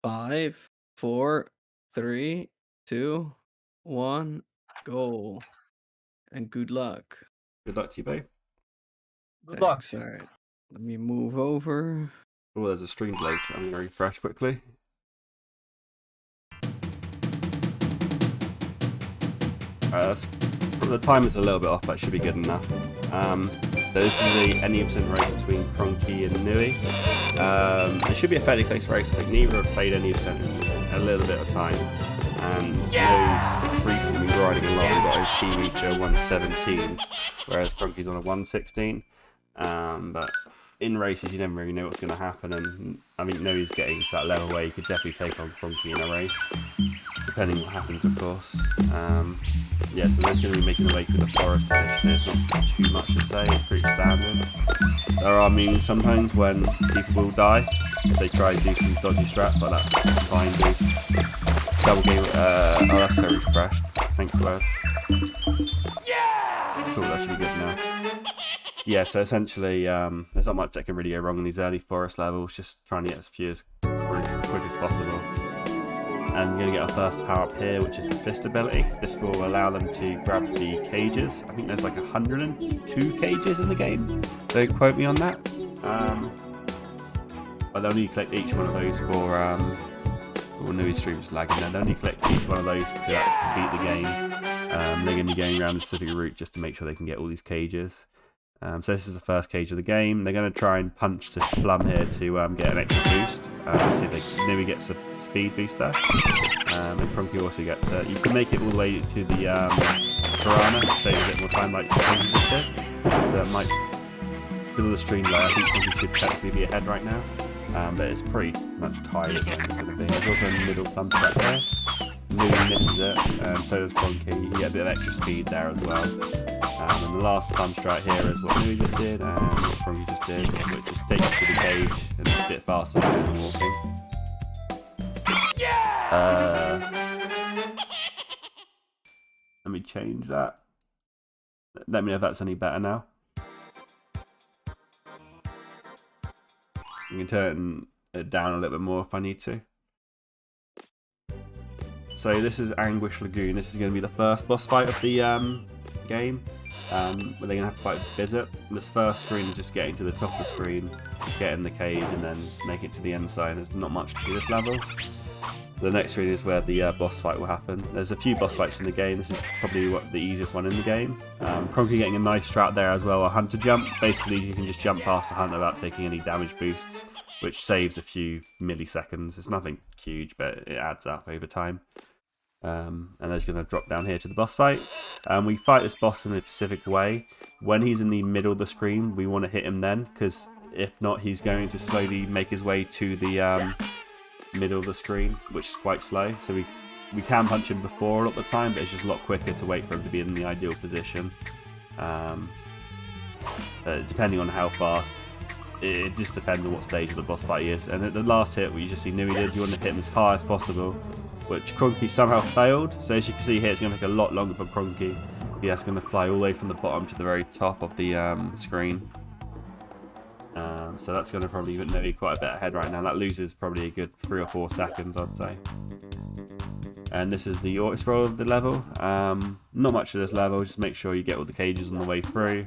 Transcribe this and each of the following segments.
5, 4, 3, 2, 1, go. And good luck. Good luck to you both. Good luck. Thanks. All right. Let me move over. Oh, there's a stream delay. I'm going to refresh quickly. The time is a little bit off, but it should be good enough. So this is the any percent race between Kronkie and Nui. It should be a fairly close race. I think neither have played any percent in a little bit of time. And Nui's recently been riding along, got his key reacher 117, whereas Kronkie's on a 116. But in races, you never really know what's going to happen, and I think Nui's getting to that level where you could definitely take on Kronkie in a race, depending what happens, of course. Yeah, so they're going to be making their way through the forest. There's not too much to say, it's pretty standard. There are memes sometimes when people will die if they try to do some dodgy straps like that fine boost. Double game, oh, that's so refreshed. Thanks, Word. Yeah! Cool, that should be good now. Yeah, so essentially, there's not much that can really go wrong in these early forest levels, just trying to get as few as quick as possible. And we're going to get our first power up here, which is the fist ability. This will allow them to grab the cages. I think there's like 102 cages in the game. Don't quote me on that. But they'll need to collect each one of those for Nui's stream's lagging there. They'll need to collect each one of those to beat the game. They're going to be going around a specific route just to make sure they can get all these cages. So this is the first cage of the game. They're going to try and punch this plum here to get an extra boost. See if Nui gets a speed booster. And Kronkie also gets you can make it all the way to the piranha, save a bit more time like Kronkie just did. That might, because of the stream delay, I think Kronkie should technically be ahead right now. But it's pretty much tied again. There's also a middle thumb track there. Nui misses it, and so does Kronkie. You can get a bit of extra speed there as well. And the last punch right here is what Nui just did, and what Kronkie just did, which just takes you to the cage, and it's a bit faster than walking. Let me change that. Let me know if that's any better now. You can turn it down a little bit more if I need to. So this is Anguish Lagoon. This is going to be the first boss fight of the game. Where they're going to have to fight Bizet. This first screen is just getting to the top of the screen, getting the cage, and then make it to the end side. There's not much to this level. The next screen is where the boss fight will happen. There's a few boss fights in the game. This is probably the easiest one in the game. Kronkie getting a nice strat there as well, a hunter jump. Basically, you can just jump past the hunter without taking any damage boosts, which saves a few milliseconds. It's nothing huge, but it adds up over time. And they're just going to drop down here to the boss fight. We fight this boss in a specific way. When he's in the middle of the screen, we want to hit him then, because if not, he's going to slowly make his way to the middle of the screen, which is quite slow. So we can punch him before a lot of the time, but it's just a lot quicker to wait for him to be in the ideal position. Depending on how fast, it just depends on what stage of the boss fight he is. And at the last hit, what you just see Nui did, you want to hit him as high as possible, which Kronkie somehow failed. So as you can see here, it's going to take a lot longer for Kronkie. He's going to fly all the way from the bottom to the very top of the screen. So that's going to probably put Nui quite a bit ahead right now. That loses probably a good 3 or 4 seconds, I'd say. And this is the auto scroll of the level. Not much of this level, just make sure you get all the cages on the way through.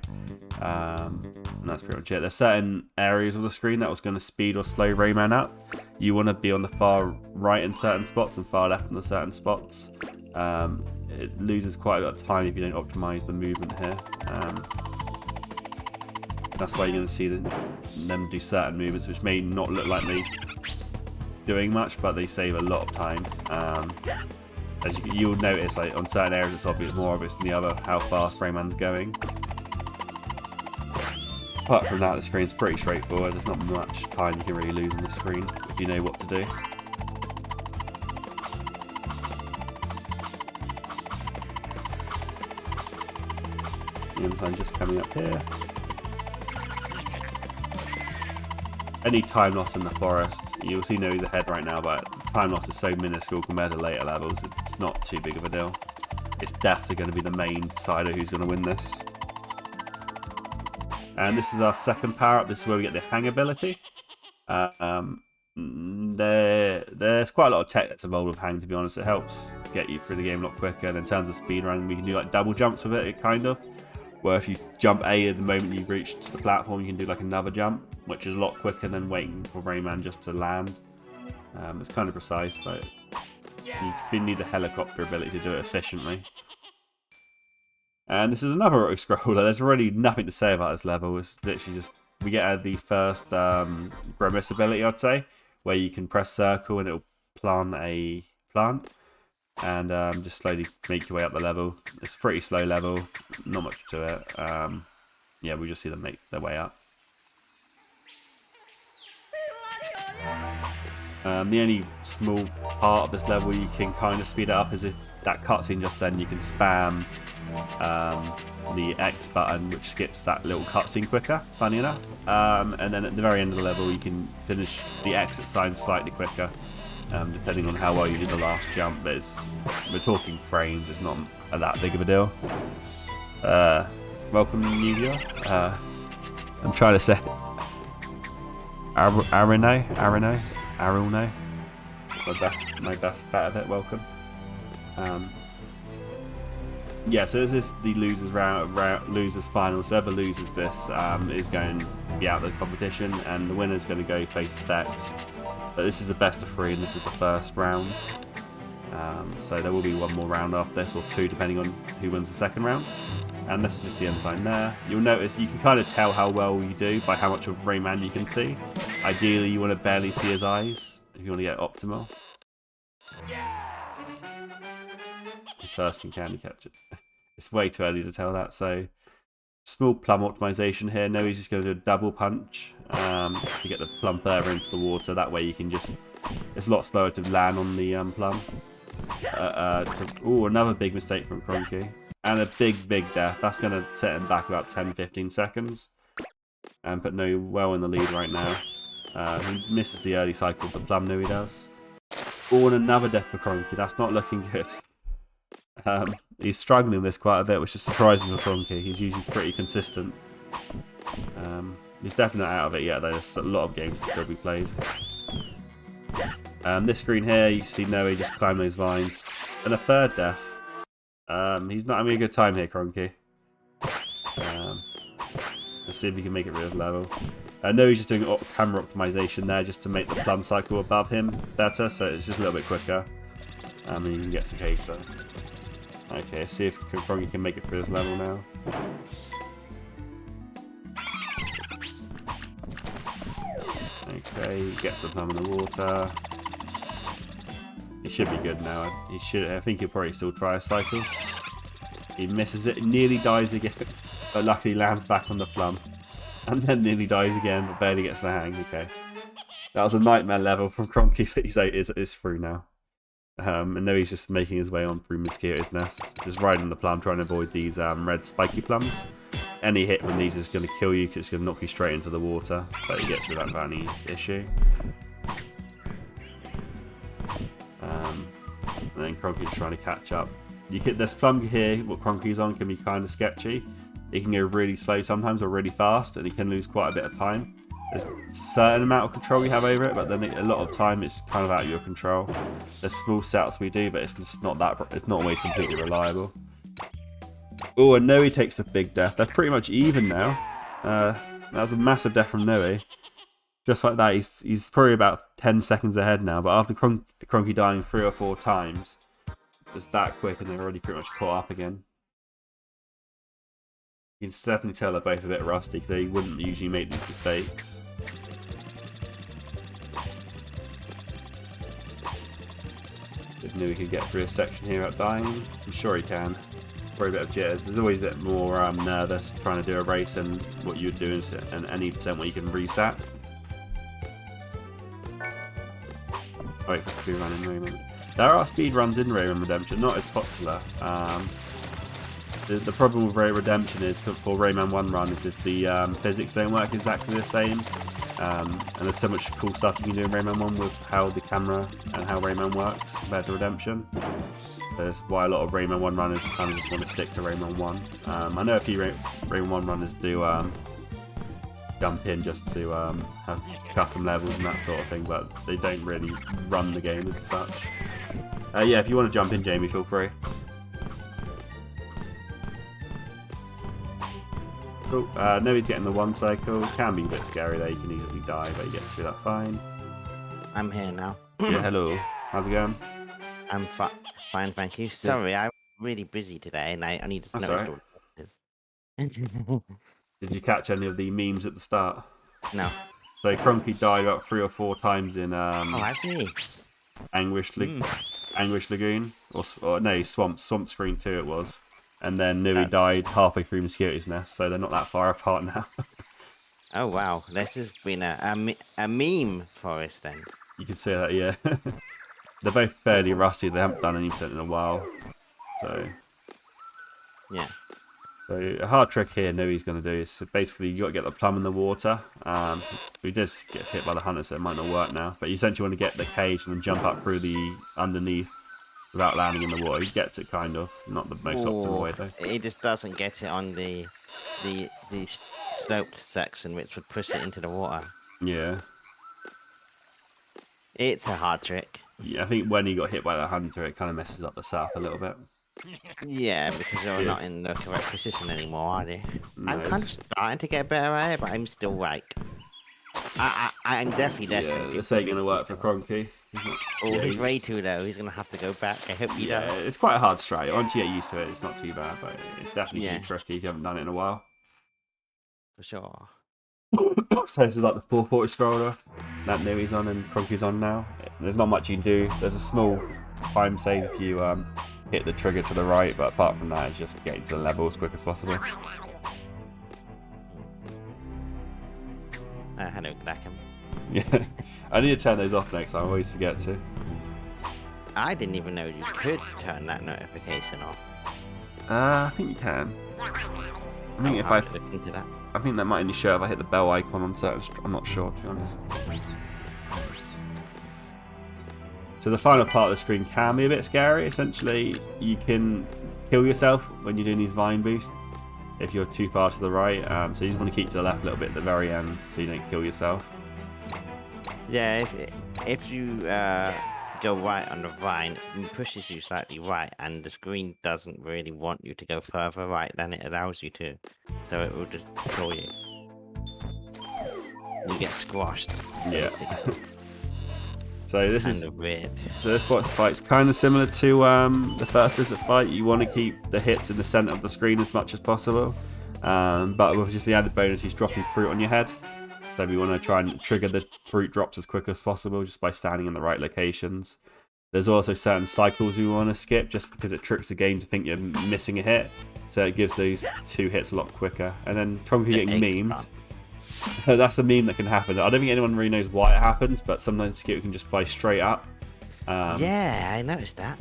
And that's pretty much it. There's certain areas of the screen that was going to speed or slow Rayman up. You want to be on the far right in certain spots and far left in the certain spots. It loses quite a lot of time if you don't optimize the movement here. That's why you're going to see them do certain movements which may not look like they doing much, but they save a lot of time. As you'll notice, like on certain areas it's obvious, more obvious than the other how fast Rayman's going. Apart from that, the screen's pretty straightforward. There's not much time you can really lose on the screen if you know what to do. The ensign just coming up here. Any time loss in the forest, you'll see Nui's ahead right now, but time loss is so minuscule compared to later levels, it's not too big of a deal. Its deaths are going to be the main decider who's going to win this. And this is our second power up. This is where we get the hang ability. there's quite a lot of tech that's involved with hang, to be honest. It helps get you through the game a lot quicker, and in terms of speedrun, we can do like double jumps with it, kind of. Where if you jump A at the moment you reach the platform, you can do like another jump, which is a lot quicker than waiting for Rayman just to land. It's kind of precise, but you need the helicopter ability to do it efficiently. And this is another rock scroller. There's really nothing to say about this level. It's literally just, we get the first grimace ability, I'd say, where you can press circle and it'll plant a plant. And just slowly make your way up the level. It's a pretty slow level, not much to it. Yeah, we just see them make their way up. The only small part of this level you can kind of speed it up is if that cutscene just then, you can spam the X button, which skips that little cutscene quicker, funny enough. And then at the very end of the level, you can finish the exit sign slightly quicker. Depending on how well you did the last jump, but we're talking frames, it's not that big of a deal. Welcome new viewer. I'm trying to say Arino. My best bet of it, welcome. Yeah, so this is the losers losers final. So whoever loses this is going to be out of the competition, and the winner is going to go face Vex. But this is a best of 3, and this is the first round. So there will be one more round after this, or 2, depending on who wins the second round. And this is just the end sign there. You'll notice you can kind of tell how well you do by how much of Rayman you can see. Ideally, you want to barely see his eyes if you want to get optimal. First and candy captured. It's way too early to tell that. So small plum optimization here. No, he's just going to do a double punch to get the plum further into the water. That way you can just, it's a lot slower to land on the plum. Oh, another big mistake from Kronkie. And a big death. That's going to set him back about 10-15 seconds. And put No well in the lead right now. He misses the early cycle, but Plum knew he does. Oh, and another death for Kronkie. That's not looking good. He's struggling with this quite a bit, which is surprising for Kronkie. He's usually pretty consistent. He's definitely not out of it yet, though. There's a lot of games to still be played. This screen here, you see Noe just climb those vines. And a third death. He's not having a good time here, Kronkie. Let's see if he can make it through this level. Noe's just doing camera optimization there just to make the plum cycle above him better, so it's just a little bit quicker. And then you can get some cage though. Okay, see if Kronkie can make it through this level now. Okay, gets the plum in the water. He should be good now. I think he'll probably still try a cycle. He misses it, nearly dies again, but luckily lands back on the plum. And then nearly dies again, but barely gets the hang. Okay. That was a nightmare level from Kronkie, but he's through now. And now he's just making his way on through Mosquito's Nest, just riding the plum, trying to avoid these red spiky plums. Any hit from these is going to kill you, because it's going to knock you straight into the water, but he gets through that without any issue. And then Kronkie's trying to catch up. This plum here, what Kronkie's on, can be kind of sketchy. He can go really slow sometimes, or really fast, and he can lose quite a bit of time. There's a certain amount of control you have over it, but then a lot of time it's kind of out of your control. There's small setups we do, but it's just not that. It's not always completely reliable. Oh, and Noe takes the big death. They're pretty much even now. That was a massive death from Noe. Just like that, he's probably about 10 seconds ahead now. But after Kronkie dying 3 or 4 times, it's that quick, and they're already pretty much caught up again. You can definitely tell they're both a bit rusty, because they wouldn't usually make these mistakes. If Knew he could get through a section here without dying. I'm sure he can. Probably a bit of jitters. There's always a bit more nervous trying to do a race than what you would do in any percent where you can reset. Wait for speedrun in Rayman. There are speedruns in Rayman Redemption, not as popular. The problem with Ray Redemption is for Rayman 1 run is just the physics don't work exactly the same, and there's so much cool stuff you can do in Rayman 1 with how the camera and how Rayman works compared to Redemption. That's why a lot of Rayman 1 runners kind of just want to stick to Rayman 1. I know a few Rayman 1 runners do jump in just to have custom levels and that sort of thing, but they don't really run the game as such. Yeah, if you want to jump in, Jamie, feel free. Cool. Nobody's getting the one cycle. It can be a bit scary there. You can easily die, but he gets through that fine. I'm here now. Yeah, hello. How's it going? I'm fine, thank you. Sorry, I'm really busy today, and I need to That's know all right. Did you catch any of the memes at the start? No. So Kronkie died about 3 or 4 times in Oh, has he? Anguish Lagoon, or no, Swamp Screen 2 it was, and then Nui died halfway through Mosquito's Nest, so they're not that far apart now. Oh wow, this has been a meme for us then. You can say that, yeah. They're both fairly rusty. They haven't done anything in a while, so Yeah. So a hard trick here Nui's going to do is basically you got to get the plum in the water. We just get hit by the hunter, so it might not work now. But you essentially want to get the cage and then jump up through the underneath without landing in the water. He gets it kind of, not the most optimal way though. He just doesn't get it on the sloped section, which would push it into the water. Yeah. It's a hard trick. Yeah, I think when he got hit by the hunter, it kind of messes up the setup a little bit. Yeah, because you're not in the correct position anymore, are they? No. I'm kind of starting to get better at it, but I'm still like... I'm definitely destined. Yeah, this ain't going to work for Kronkie. He's way too low. He's going to have to go back. I hope he does. It's quite a hard strat. Once you get used to it, it's not too bad, but it's definitely pretty tricky if you haven't done it in a while. For sure. So this is like the 440 scroller that Nui's on and Kronkie's on now. There's not much you can do. There's a small time save if you hit the trigger to the right, but apart from that, it's just getting to the level as quick as possible. Hello, Grackham. Yeah, I need to turn those off next time. I always forget to. I didn't even know you could turn that notification off. I think you can. I think I'll look into that. I think that might only show if I hit the bell icon on search. I'm not sure, to be honest. So the final part of the screen can be a bit scary. Essentially, you can kill yourself when you're doing these vine boosts if you're too far to the right. So you just want to keep to the left a little bit at the very end so you don't kill yourself. Yeah, if you go right on the vine, it pushes you slightly right, and the screen doesn't really want you to go further right than it allows you to. So it will just kill you. You get squashed. Yeah. Basically. So this Kind is of weird. So this boss fight's kind of similar to the first visit fight. You want to keep the hits in the center of the screen as much as possible, but with just the added bonus, he's dropping fruit on your head. So we want to try and trigger the fruit drops as quick as possible just by standing in the right locations. There's also certain cycles we want to skip just because it tricks the game to think you're missing a hit. So it gives those 2 hits a lot quicker. And then Kronkie getting memed. That's a meme that can happen. I don't think anyone really knows why it happens, but sometimes Skip can just fly straight up. Yeah, I noticed that.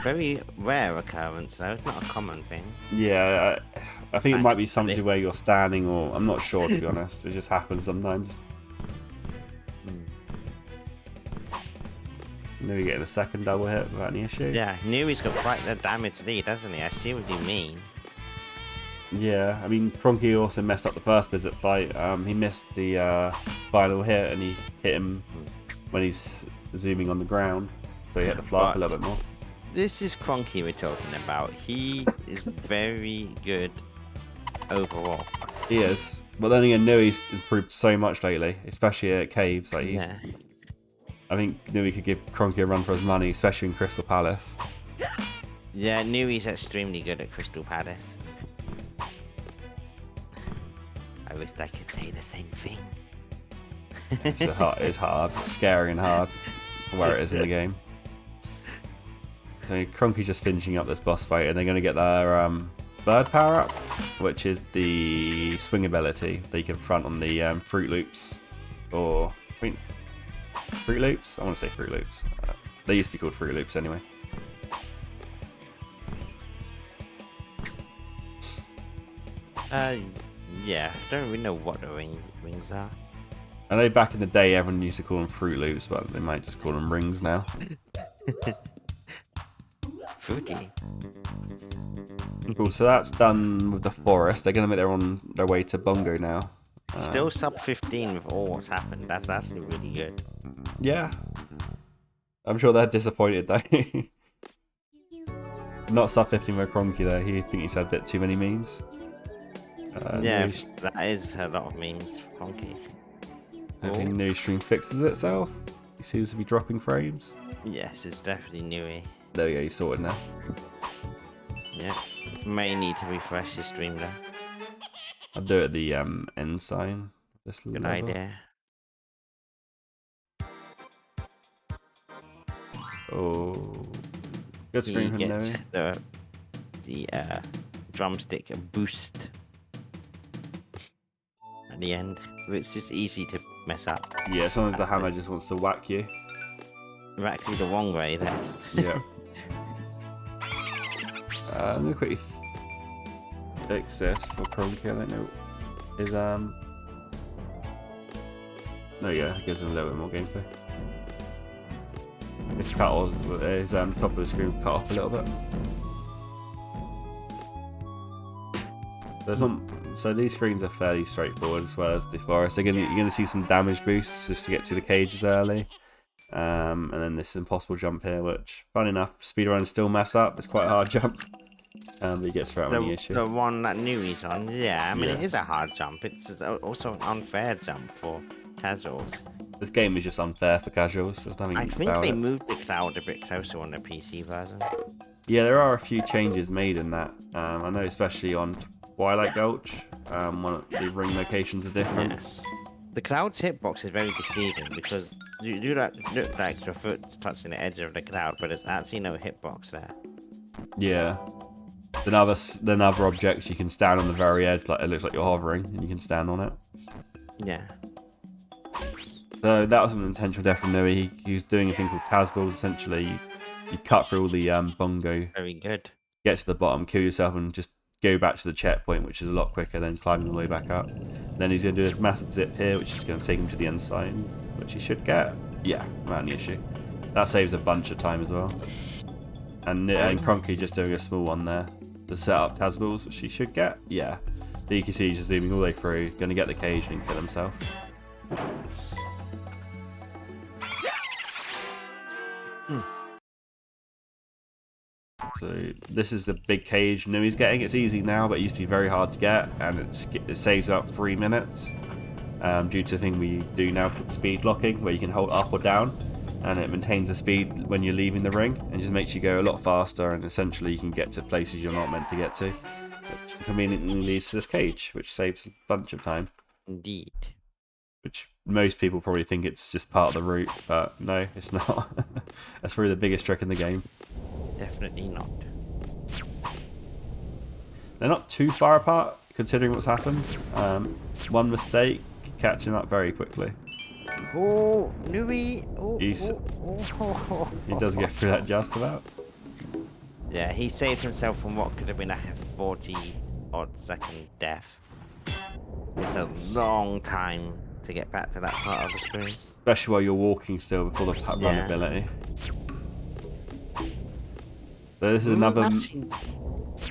Very rare occurrence, though. It's not a common thing. Yeah, I think it might be something where you're standing, or I'm not sure, to be honest. It just happens sometimes. Maybe getting a second double hit without any issue. Yeah, Nui's got quite the damage lead, doesn't he? I see what you mean. Yeah, I mean, Kronkie also messed up the first visit fight. He missed the final hit, and he hit him when he's zooming on the ground. So he had to fly up a little bit more. This is Kronkie we're talking about. He is very good overall. He is. But then again, Nui's improved so much lately, especially at caves. Like I think Nui could give Kronkie a run for his money, especially in Crystal Palace. Yeah, Nui's extremely good at Crystal Palace. I wish I could say the same thing. It's hard. It's scary and hard where it is in the game. So Kronkie's just finishing up this boss fight, and they're going to get their third power up, which is the swing ability that you can front on the Fruit Loops. Or, I mean, Fruit Loops? I want to say Fruit Loops. They used to be called Fruit Loops anyway. Yeah, I don't really know what the rings are. I know back in the day everyone used to call them Fruit Loops, but they might just call them rings now. Fruity. Cool, so that's done with the forest. They're going to make their way to Bongo now. Still sub 15 with all what's happened. That's actually really good. Yeah. I'm sure they're disappointed though. Not sub 15 with Kronkie though. He think he's had a bit too many memes. Yeah, New, that is a lot of memes from Kronkie. hopefully new stream fixes itself. He seems to be dropping frames. Yes, it's definitely newy. There we go, he's sorted now. Yeah. May need to refresh the stream though. I'll do it at the end sign. This Good level. idea. Oh, good He stream from gets Noe. the drumstick boost at the end. It's just easy to mess up. Yeah, sometimes the That's hammer it. just wants to whack you. You're actually the wrong way. That's Yeah. I'm gonna quickly fix this for Kronkie. I don't know. Is there you go. It gives him a little bit more gameplay. His cut off, his top of the screen's cut off a little bit. There's some, so these screens are fairly straightforward as well as the forest. You're gonna see some damage boosts just to get to the cages early. And then this impossible jump here, which, funny enough, speedrunners still mess up. It's quite a hard jump. But he gets through any issue. the one that Nui's on. Yeah, I mean Yeah. it is a hard jump. It's also an unfair jump for casuals. This game is just unfair for casuals. There's nothing I think about they it. moved the cloud a bit closer on the PC version. Yeah, there are a few changes made in that. I know, especially on Twilight Gulch, one the ring locations are different. Yeah. The cloud's hitbox is very deceiving because you do look like your foot's touching the edge of the cloud, but there's actually no hitbox there. Yeah. Then other objects you can stand on the very edge, like it looks like you're hovering, and you can stand on it. Yeah. So that was an intentional death from Noe. He was doing a thing called Tazballs. Essentially, you cut through all the bongo, Very good. get to the bottom, kill yourself, and just go back to the checkpoint, which is a lot quicker than climbing all the way back up. Then he's going to do this massive zip here, which is going to take him to the end sign, which he should get. Yeah, not any issue. That saves a bunch of time as well. And Kronkie just doing a small one there to set up Tazballs, which he should get. Yeah. So you can see he's just zooming all the way through, going to get the cage and kill himself. So this is the big cage Nui's getting. It's easy now, but it used to be very hard to get, and it saves about 3 minutes due to the thing we do now called speed locking, where you can hold up or down, and it maintains the speed when you're leaving the ring, and just makes you go a lot faster, and essentially you can get to places you're not meant to get to, which conveniently leads to this cage, which saves a bunch of time. Indeed. Which most people probably think it's just part of the route, but no, it's not. That's probably the biggest trick in the game. Definitely not. They're not too far apart, considering what's happened. One mistake, catching up very quickly. Oh, Nui! Oh, He does get through that just about. Yeah, he saved himself from what could have been a 40-odd second death. It's a long time to get back to that part of the screen. Especially while you're walking still before the run Yeah. ability. So this is another...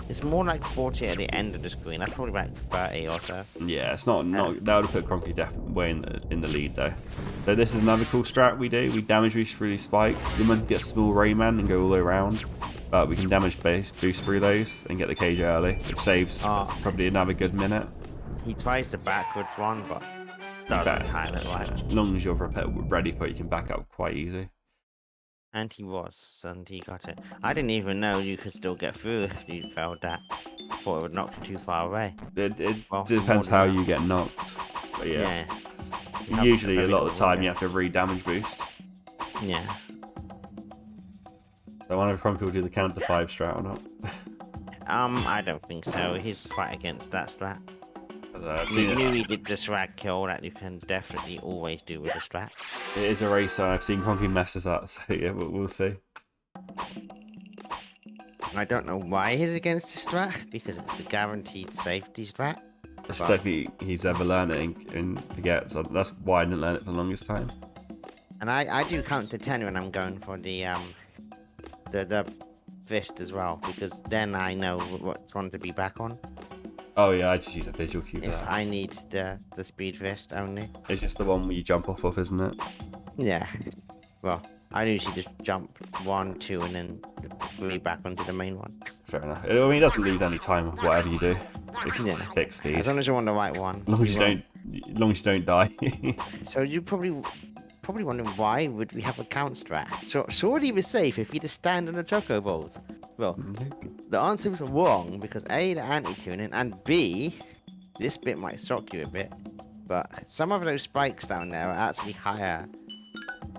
It's more like 40 at the end of the screen. That's probably about 30 or so. Yeah, it's not that would have put Kronkie definitely way in the lead though. So this is another cool strat we do. We damage boost through these spikes. You might get a small Rayman and go all the way around, but we can damage boost through those and get the cage early, which saves probably another good minute. He tries the backwards one, but doesn't time it right. As long as you're ready for it, you can back up quite easy. And he was, and he got it. I didn't even know you could still get through if you failed that. Thought it would knock you too far away. It Well, depends more how than you get knocked. But yeah. Usually a lot of the time you have to re-damage boost. Yeah. So I wonder if Kronkie will do the counter 5 strat or not. I don't think so. He's quite against that strat. I've You seen knew he did the swag kill that you can definitely always do with the strat. it is a racer. I've seen Kronkie mess this up, so yeah, we'll see. I don't know why he's against the strat, because it's a guaranteed safety strat. I just don't think he's ever learned it and forgets. So that's why I didn't learn it for the longest time. And I do count to 10 when I'm going for the fist as well, because then I know what one to be back on. Oh yeah, I just use a visual cue for It's that. I need the speed vest only. It's just the one where you jump off of, isn't it? Yeah. Well, I usually just jump 1, 2, and then 3 back onto the main one. Fair enough. I mean, it doesn't lose any time with whatever you do. It's Yeah. fixed speed. As long as you're on the right one. As long as won't. you don't die. So you probably wondering why would we have a count strat? So surely we're safe if you just stand on the choco balls. Well, the answer was wrong because A, the anti-tuning, and B, this bit might shock you a bit, but some of those spikes down there are actually higher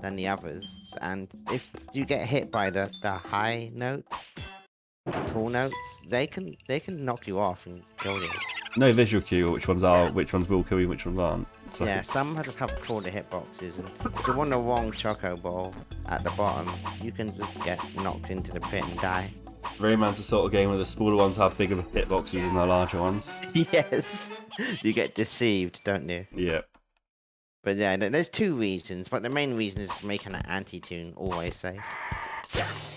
than the others, and if you get hit by the high notes, tall notes, they can knock you off and kill you. No visual cue, which ones will kill you, which ones aren't. So, Yeah, some just have taller hitboxes, and if you're on the wrong choco ball at the bottom, you can just get knocked into the pit and die. Rayman's the sort of game where the smaller ones have bigger hitboxes than the larger ones. Yes, you get deceived, don't you? Yeah. But yeah, there's 2 reasons, but the main reason is making an anti-tune always safe.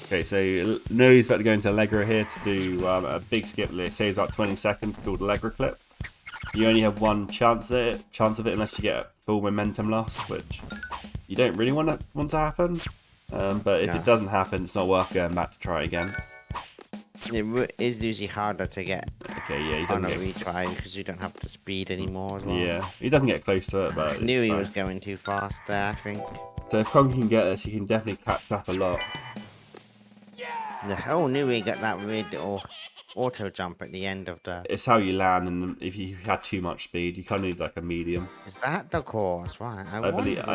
Okay, so Noe's about to go into Allegra here to do a big skip. It saves about 20 seconds called Allegra clip. You only have one chance of it unless you get full momentum loss, which you don't really want to happen. But if it doesn't happen, it's not worth going back to try again. It is usually harder to get Okay, yeah, he on doesn't a get. retry because you don't have the speed anymore as well. Yeah, he doesn't get close to it, but Knew it's he fine. was going too fast there, I think. So if Kronkie can get this, he can definitely catch up a lot. Yeah. Oh, knew he got that weird little auto jump at the end of the. It's how you land, and if you had too much speed, you kind of need like a medium. Is that the course? Right. I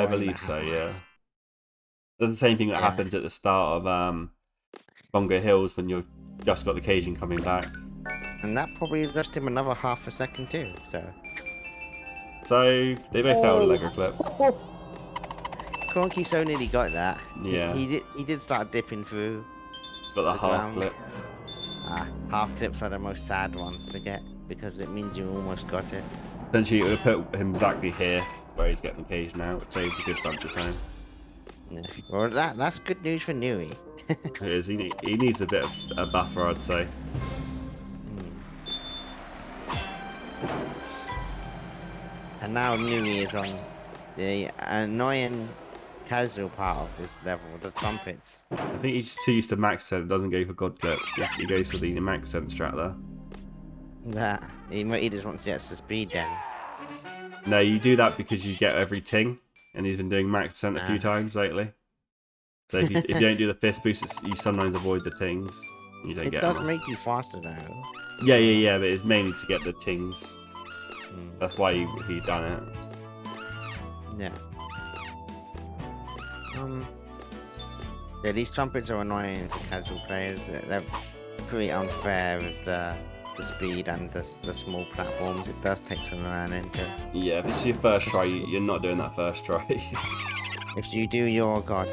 believe so. Yeah. That's the same thing that Yeah. happens at the start of Bongo Hills when you've just got the Cajun coming back. And that probably lost him another half a second too. So. So they both failed a Lego clip. Kronkie so nearly got that. Yeah. He did start dipping through. But the The half ground. clip. Half clips are the most sad ones to get because it means you almost got it. Essentially, it would have put him exactly here where he's getting the Cajun now. It saves a good bunch of time. Yeah. Well, that's good news for Nui. It is. He needs a bit of a buffer, I'd say. And now Nui is on the annoying casual part of this level, the trumpets. I think he's too used to max percent. Doesn't go for God clip. He goes for the max percent strat there. That he just wants to get to speed then. No, you do that because you get every ting, and he's been doing max percent a few Ah. times lately. So if you don't do the fist boost, you sometimes avoid the tings. You don't It get does them. make you faster though. Yeah, but it's mainly to get the tings. Mm, That's why he done it. yeah. Yeah, these trumpets are annoying for casual players. They're pretty unfair with the speed and the small platforms. It does take some learning to. Yeah, if it's your first try, you're not doing that first try. If you do, you're god.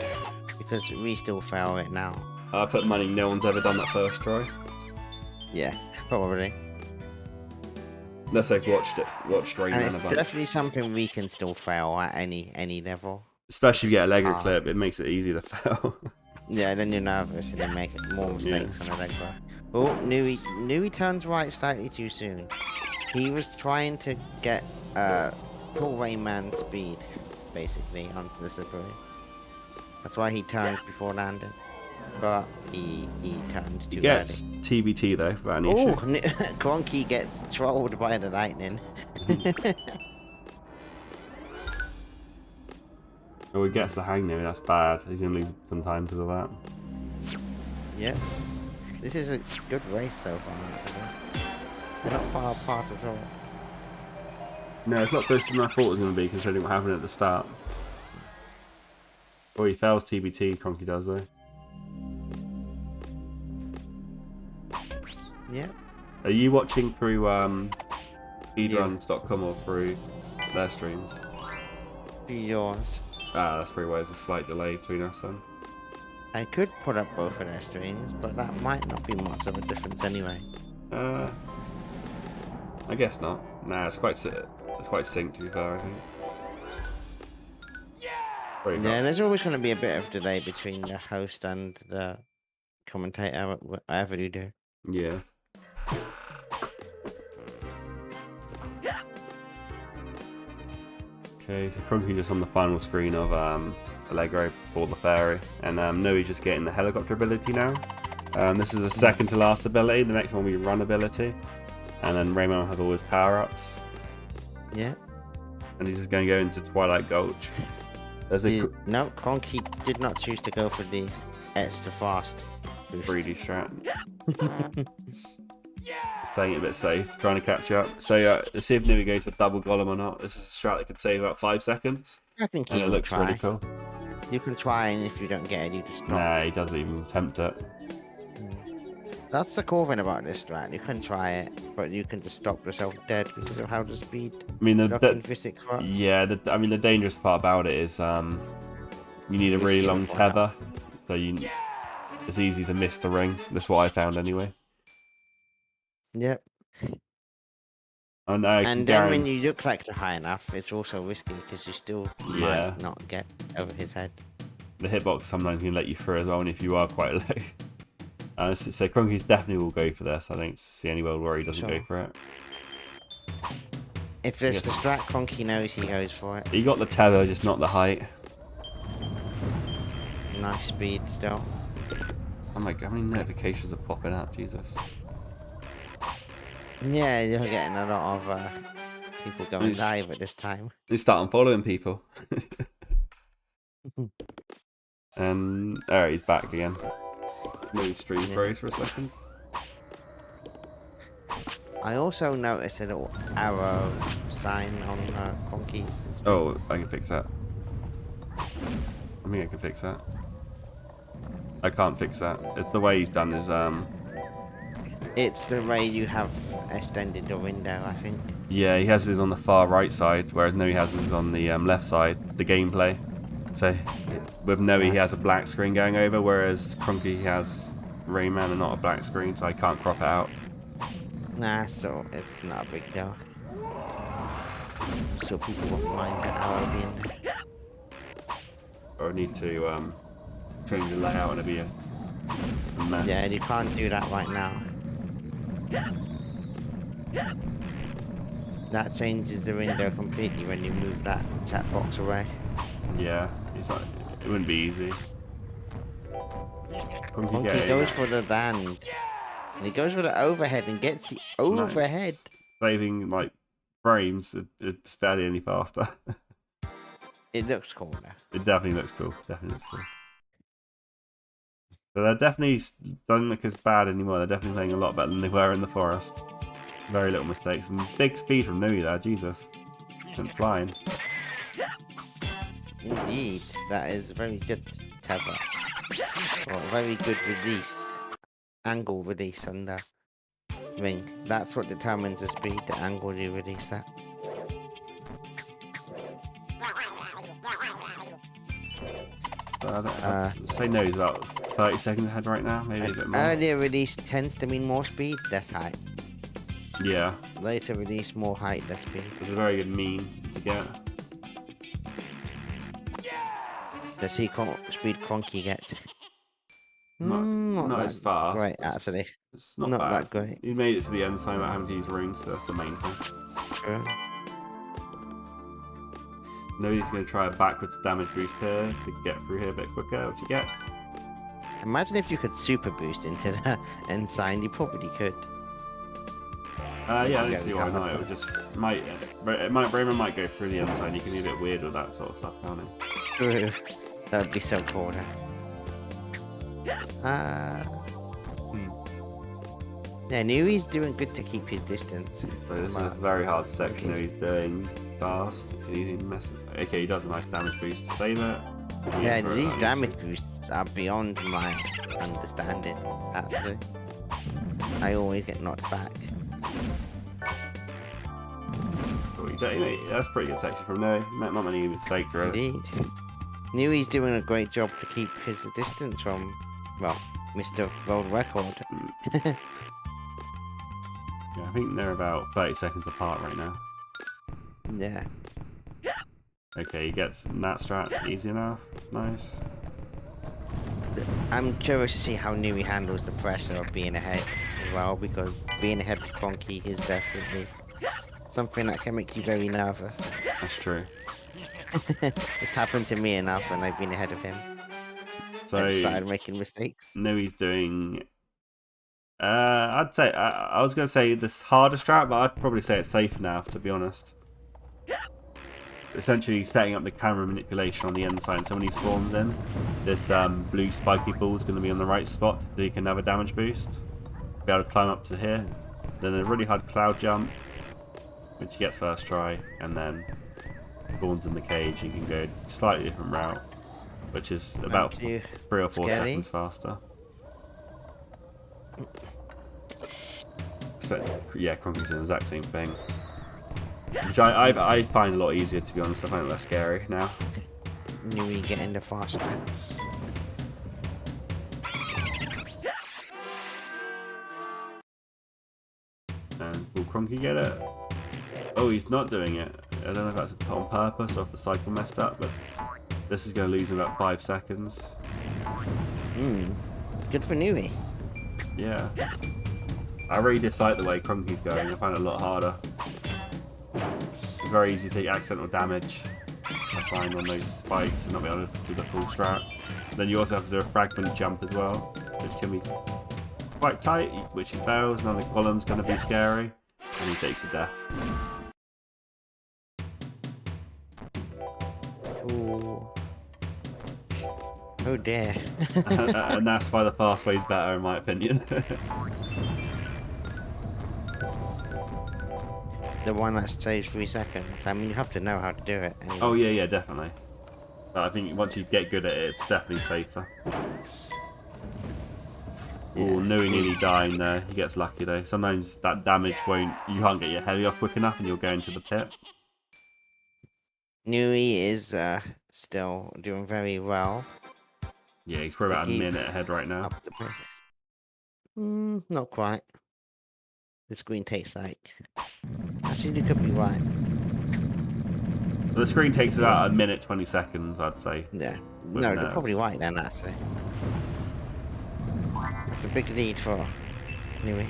Because we still fail it now. I put money no one's ever done that first try. Yeah, probably. Unless they've watched Rayman And it's a bunch. definitely something we can still fail at any level. Especially if you get a Lego hard. clip, it makes it easy to fail. Yeah, then you're nervous and you make more mistakes on the leg bar. Oh, Nui turns right slightly too soon. He was trying to get full Rayman speed, basically, onto the slippery. That's why he turned before landing. But he turned too He gets early. TBT though, without any Oh, issue. Kronkie gets trolled by the lightning. Oh, he gets the hang now, that's bad. He's going to lose some time because of that. Yeah. This is a good race so far, actually. They're not far apart at all. No, it's not closer than I thought it was going to be, considering what happened at the start. Oh, he fails TBT, Kronkie does though. Yeah. Are you watching through speedruns.com or through their streams? Be yours. Ah, that's probably why there's a slight delay between us then. I could put up both of their streams, but that might not be much of a difference anyway. I guess not. Nah, it's quite synced to be fair, I think. Probably Yeah, not. there's always going to be a bit of delay between the host and the commentator, whatever you do. Yeah. Okay, so Kronkie just on the final screen of Allegro for the fairy, and Noe's just getting the helicopter ability now. This is the second to last ability. The next one will be run ability, and then Rayman will have all his power ups. Yeah. And he's just going to go into Twilight Gulch. There's a No, Kronkie did not choose to go for the extra fast boost. 3D strat. Playing it a bit safe, trying to catch up. So let's see if Nui goes for double golem or not. This is a strat that could save about 5 seconds. I think And he it will looks try. really cool. You can try, and if you don't get it, you just stop. Nah, he doesn't even attempt it. That's the cool thing about this strat. You can try it, but you can just stop yourself dead because of how the speed I mean, blocking physics works. yeah, I mean, the dangerous part about it is you need a really Risky long before tether, so it's easy to miss the ring. That's what I found anyway. Yep. And I can And then when guarantee- you look like they're high enough, it's also risky because you still Yeah. might not get over his head. the hitbox sometimes can let you through as well, and if you are quite low. So Kronkie's definitely will go for this. I don't see any world where he doesn't go Sure. for it. If there's Yes. the strat, Kronkie knows he goes for it. He got the tether, just not the height. Nice speed still. Oh my god, how many notifications are popping up? Jesus. Yeah, you're getting a lot of people going It's- live at this time. They start unfollowing people. And alright, he's back again. Maybe stream Yeah. froze for a second. I also noticed a little arrow sign on Kronkie's. Oh, I can fix that. I think I can fix that. I can't fix that. The way he's done is It's the way you have extended the window, I think. yeah, he has his on the far right side, whereas Noe has his on the left side, the gameplay. So with Noe he has a black screen going over, whereas Kronkie has Rayman and not a black screen, so I can't crop it out. Nah, so it's not a big deal. So people won't mind the arrow being there. Or I need to change the layout and it'll be a mess. Yeah, you can't do that right now. That changes the window completely when you move that chat box away. Yeah, it's like, it wouldn't be easy. Kronkie Kronkie goes for the land. And he goes for the overhead and gets the overhead. saving like frames, it's barely any faster. It looks cool though. It definitely looks cool. Definitely looks cool. But they're definitely don't look as bad anymore. They're definitely playing a lot better than they were in the forest. Very little mistakes and big speed from Nui there. Jesus, and flying. Indeed, that is very good tether. Or very good release. Angle release on the ring. That's what determines the speed, the angle you release at. I'd say Nui's about 30 seconds ahead right now, maybe a bit more. Earlier release tends to mean more speed, less height. Yeah, Later release, more height, less speed. it's a very good mean to get. Let's see speed Kronkie gets. Not that as fast. Great, actually. It's not, Not bad. that great. He made it to the end time without having to use rings, so that's the main thing. True. Nui's going to try a backwards damage boost here to get through here a bit quicker. What you get? Imagine if you could super boost into the ensign, you probably could. Yeah, I Yeah, don't see we why can't not. have It would just Rayman might go through the inside. You can be a bit weird with that sort of stuff, can't it? True. That would be so cool. Yeah, Nui's doing good to keep his distance. So this is a very hard section that he's doing fast. He's messing. Okay, he does a nice damage boost to save it. Yeah, these damage boosts are beyond my understanding, actually. I always get knocked back. That's pretty good section from there. Not many mistakes, really. Indeed. Nui's doing a great job to keep his distance from, well, Mr. World Record. Yeah, I think they're about 30 seconds apart right now. Yeah. Okay, he gets that strat easy enough. Nice. I'm curious to see how Nui handles the pressure of being ahead as well, because being ahead of Kronkie is definitely something that can make you very nervous. That's true. It's happened to me enough when I've been ahead of him. So I've started making mistakes. Nui's doing. I'd say I was going to say this harder strat, but I'd probably say it's safe now, to be honest. Essentially, setting up the camera manipulation on the inside, so when he spawns in, this blue spiky ball is going to be on the right spot, so you can have a damage boost. Be able to climb up to here, then a really hard cloud jump, which he gets first try, and then spawns in the cage. You can go a slightly different route, which is about 3 or 4 seconds faster. So, yeah, Kronkie10 the exact same thing. Which I find a lot easier, to be honest. I find it less scary now. Nui getting the faster. And will Kronkie get it? Oh, he's not doing it. I don't know if that's on purpose or if the cycle messed up, but this is going to lose in about 5 seconds. Good for Nui. Yeah. I really dislike the way Kronkie's going. I find it a lot harder. It's very easy to take accidental damage, I find, on those spikes and not be able to do the full strat. Then you also have to do a fragment jump as well, which can be quite tight, which he fails. Now the column's going to be scary, and he takes a death. Ooh. Oh dear. And that's why the fast way's better, in my opinion. The one that stays 3 seconds. I mean, you have to know how to do it. Anyway. Oh yeah, definitely. But I think once you get good at it, it's definitely safer. Yeah. Oh, Nui nearly dying there. He gets lucky though. Sometimes that damage won't. You can't get your heli off quick enough, and you'll go into the pit. Nui is still doing very well. Yeah, he's probably about a minute ahead right now. Up the pace. Not quite. The screen takes like. Actually, you could be right. The screen takes about a minute 20 seconds, I'd say. Yeah. With No, nerves. they're probably right then, actually. That's a big lead for Nui.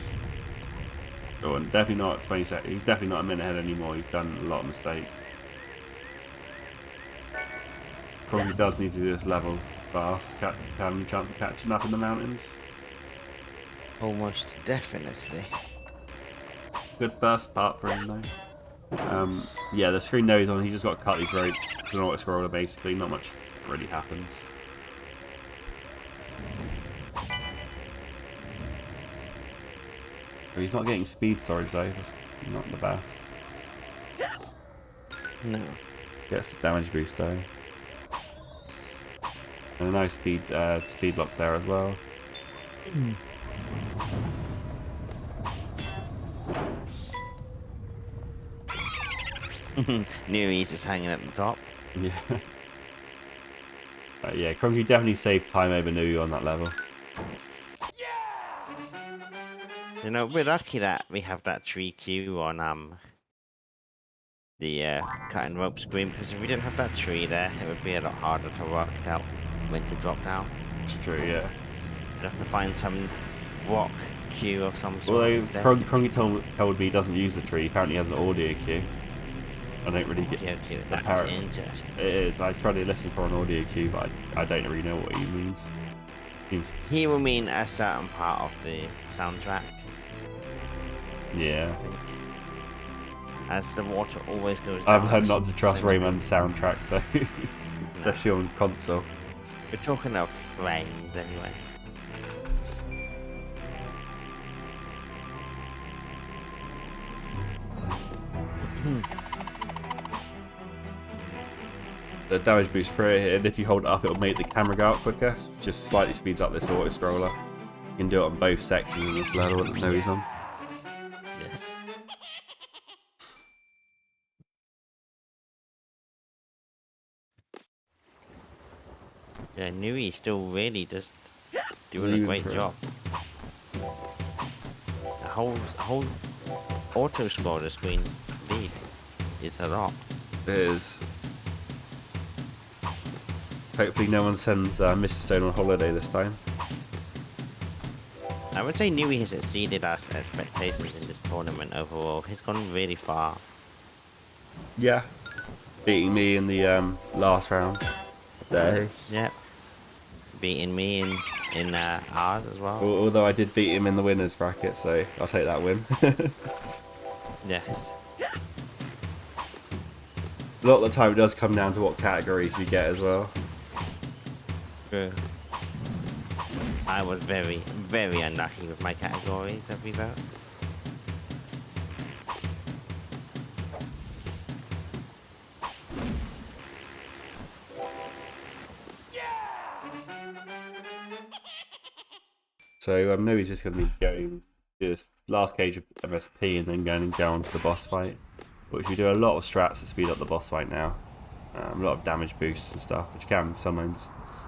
Oh, and definitely not 20 seconds. He's definitely not a minute ahead anymore. He's done a lot of mistakes. Probably does need to do this level fast to have any chance of catching up in the mountains. Almost definitely. Good first part for him though. Yeah, the screen knows on. He's just got to cut these ropes. It's an auto scroller basically. Not much really happens. But he's not getting speed storage though. That's not the best. No. Gets the damage boost though. And a nice speed lock there as well. Nui's just hanging at the top. Yeah. Yeah, Kronkie definitely saved time over Nui on that level. You know, we're lucky that we have that tree queue on the cutting rope screen, because if we didn't have that tree there, it would be a lot harder to work it out when to drop down. It's true, yeah. You'd have to find some rock queue of some sort. Although instead. Kronkie told me he doesn't use the tree, apparently he has an audio queue. I don't really get Audio queue, that's apparently. interesting. It is. I tried to listen for an audio cue, but I don't really know what he means. He will mean a certain part of the soundtrack, Yeah. I think. As the water always goes down. I've learned not to trust so- Rayman's soundtracks, though. No. Especially on console. We're talking of frames anyway. The damage boost for it, and if you hold it up, it'll make the camera go out quicker. Just slightly speeds up this auto scroller. You can do it on both sections of this level that Nui's on. Yes. Yeah, Nui still really just doing a Leaving great for it. job. The whole auto scroller screen lead is a lot. It is. Hopefully no one sends Mr. Stone on holiday this time. I would say Nui has exceeded our expectations in this tournament overall. He's gone really far. Yeah. beating me in the last round. There. Yep. Beating me in ours as well. Although I did beat him in the winners bracket, so I'll take that win. Yes. A lot of the time it does come down to what categories you get as well. True. I was very, very unlucky with my categories every vote. So I know he's just going to be going to this last cage of MSP and then going down to the boss fight. Which we do a lot of strats to speed up the boss fight now. A lot of damage boosts and stuff, which can sometimes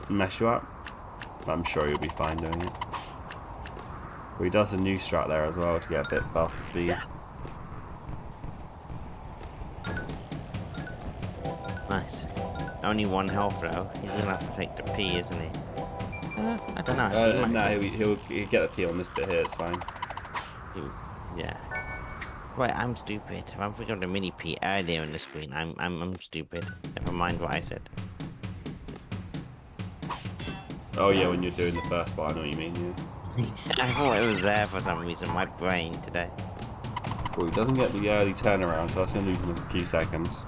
mess you up. But I'm sure you'll be fine doing it. But he does a new strat there as well to get a bit faster speed. Nice. Only 1 health though. He's gonna have to take the P, isn't he? I don't know. Actually, he might No, he'll get the P on this bit here, it's fine. Yeah. Wait, I'm stupid. I'm thinking of the mini P earlier in the screen. I'm stupid. Never mind what I said. Oh yeah, when you're doing the first part, I know what you mean, yeah. I thought it was there for some reason. My brain today. Well, he doesn't get the early turnaround, so that's going to lose him a few seconds.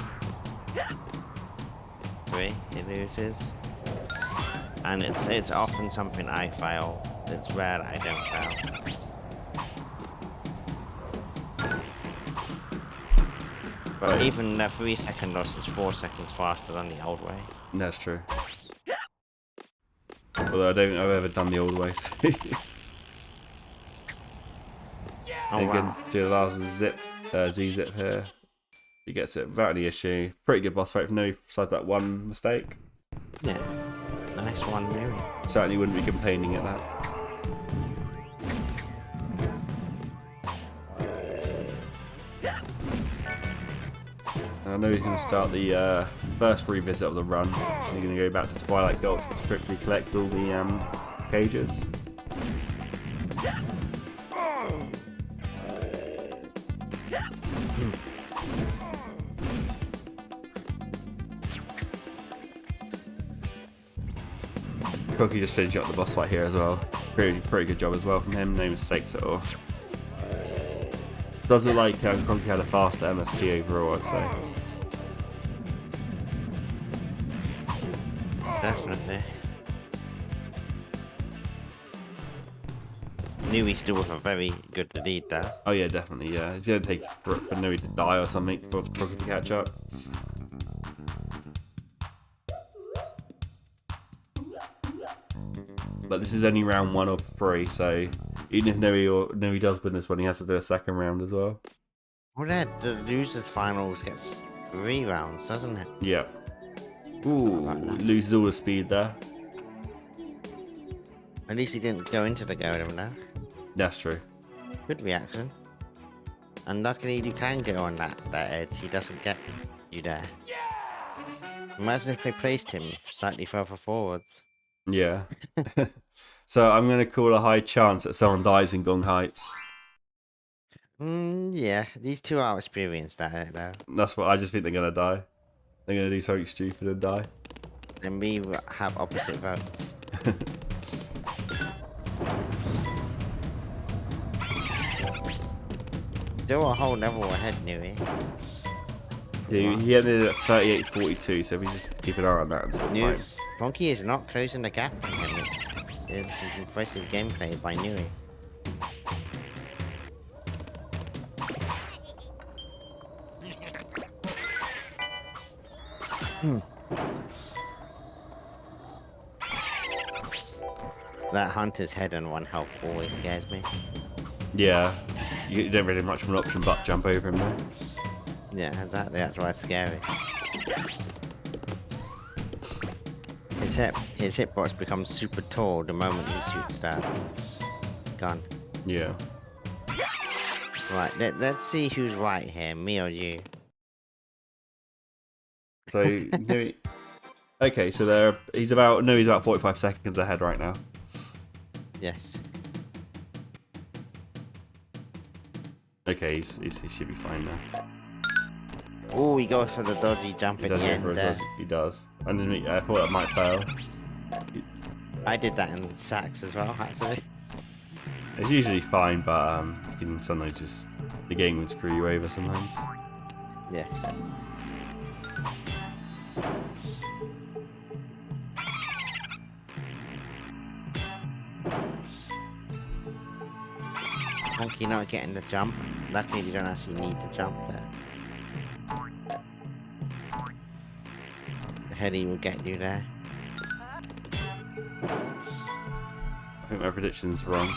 3, he loses. And it's often something I fail. It's rare that I don't fail. But Oh. even the 3-second loss is 4 seconds faster than the old way. That's true. Although I don't think I've ever done the old way. So. Oh Again, wow. do the last Z-zip here. He gets it without any issue. Pretty good boss fight from Nui, besides that one mistake. Yeah. Nice one, Mary. Certainly wouldn't be complaining at that. I know he's going to start the first revisit of the run. He's going to go back to Twilight Gulch to quickly collect all the cages. Kronkie just finishing up the boss fight here as well. Pretty good job as well from him. No mistakes at all. Does look like Kronkie had a faster MST overall, I'd say. Definitely. Nui still with a very good lead there. Oh yeah, definitely, yeah. It's going to take for Nui to die or something for Kronkie to catch up. But this is only round 1 of 3, so even if Nui does win this one, he has to do a second round as well. Well, the losers finals gets 3 rounds, doesn't it? Yeah. Ooh, loses all the speed there. At least he didn't go into the Golem there. That's true. Good reaction. And luckily you can go on that edge. He doesn't get you there. Imagine if they placed him slightly further forwards. Yeah. So I'm going to call a high chance that someone dies in Gong Heights. Yeah, these two are experienced at it though. That's what I just think they're going to die. They're going to do something stupid and die. And we have opposite votes. Still a whole level ahead, Nui. He ended at 38-42, so we just keep an eye on that and sort of Nui. time. Kronkie is not closing the gap on him. It's some impressive gameplay by Nui. That hunter's head on 1 health always scares me. Yeah, you don't really have much of an option but jump over him there. Yeah, exactly. That's why it's scary. His hitbox becomes super tall the moment he shoots that gun. Yeah. Right, let's see who's right here, me or you. So, Nui... Okay, so he's about 45 seconds ahead right now. Yes. Okay, he should be fine now. Oh, he goes for the dodgy jump He at does the go end for a there. dodge. He does. And I thought that might fail. I did that in sacks as well, actually. It's usually fine, but you can sometimes just the game would screw you over sometimes. Yes. Kronkie not getting the jump. Luckily, we don't actually need the jump there. The heady will get you there. I think my prediction's wrong.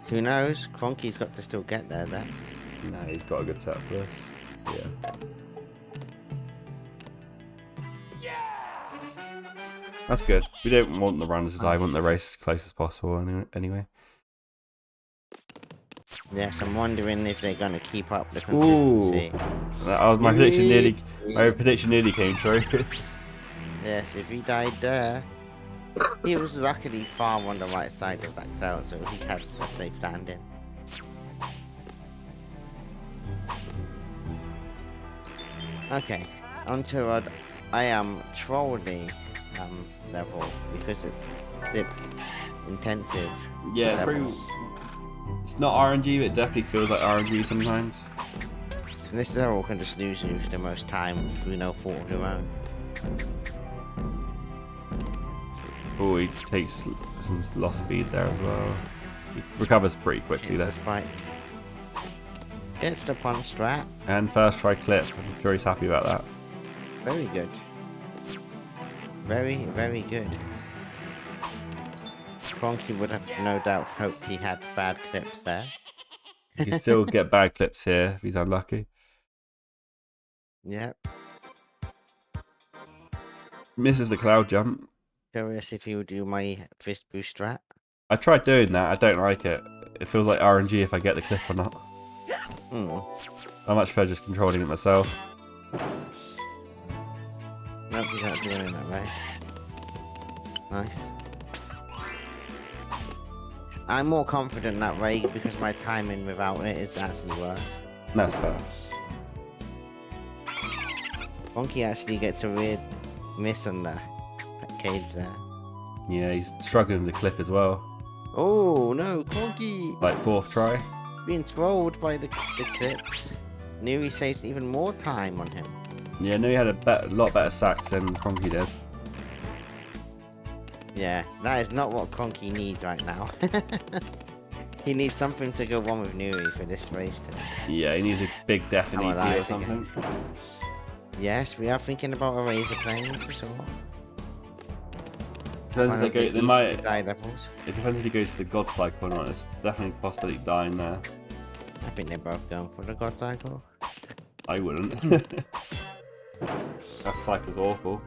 Who knows? Kronkie's got to still get there then. No, he's got a good set for this. Yeah. That's good. We don't want the runners to die. We want the race as close as possible anyway. Yes, I'm wondering if they're going to keep up the consistency. My prediction nearly came true. Yes, if he died there, he was luckily far on the right side of that cloud, so he had a safe landing. Okay, onto I am trolling level because it's clip intensive. Yeah, it's level. pretty. It's not RNG, but it definitely feels like RNG sometimes. And this level can just lose you the most time through no fault of your own. Oh, he takes some lost speed there as well. He recovers pretty quickly It's there. a spike. Gets the punch strat. And first try clip. I'm sure he's happy about that. Very good. Very, very good. Kronkie would have no doubt hoped he had bad clips there. He can still get bad clips here if he's unlucky. Yep. Misses the cloud jump. Curious if he would do my fist boost strat. I tried doing that. I don't like it. It feels like RNG if I get the clip or not. Hmm. I much prefer just controlling it myself. Nope, you're not doing it that way. Nice. I'm more confident that way because my timing without it is actually worse. That's fair. Kronkie actually gets a weird miss on the cage there. Yeah, he's struggling with the clip as well. Oh no, Kronkie Like fourth try. being trolled by the clip. Nuri saves even more time on him. Yeah, no, he had a lot better sacks than Kronkie did. Yeah, that is not what Kronkie needs right now. He needs something to go wrong with Nuri for this race to... Yeah, he needs a big death in I'm EP or alive something. Yes, we are thinking about a razor planes for sure. Depends if they go, they might. Die levels. It depends if he goes to the God Cycle or not. There's definitely a possibility of dying there. I think they're both going for the God Cycle. I wouldn't. That cycle's awful.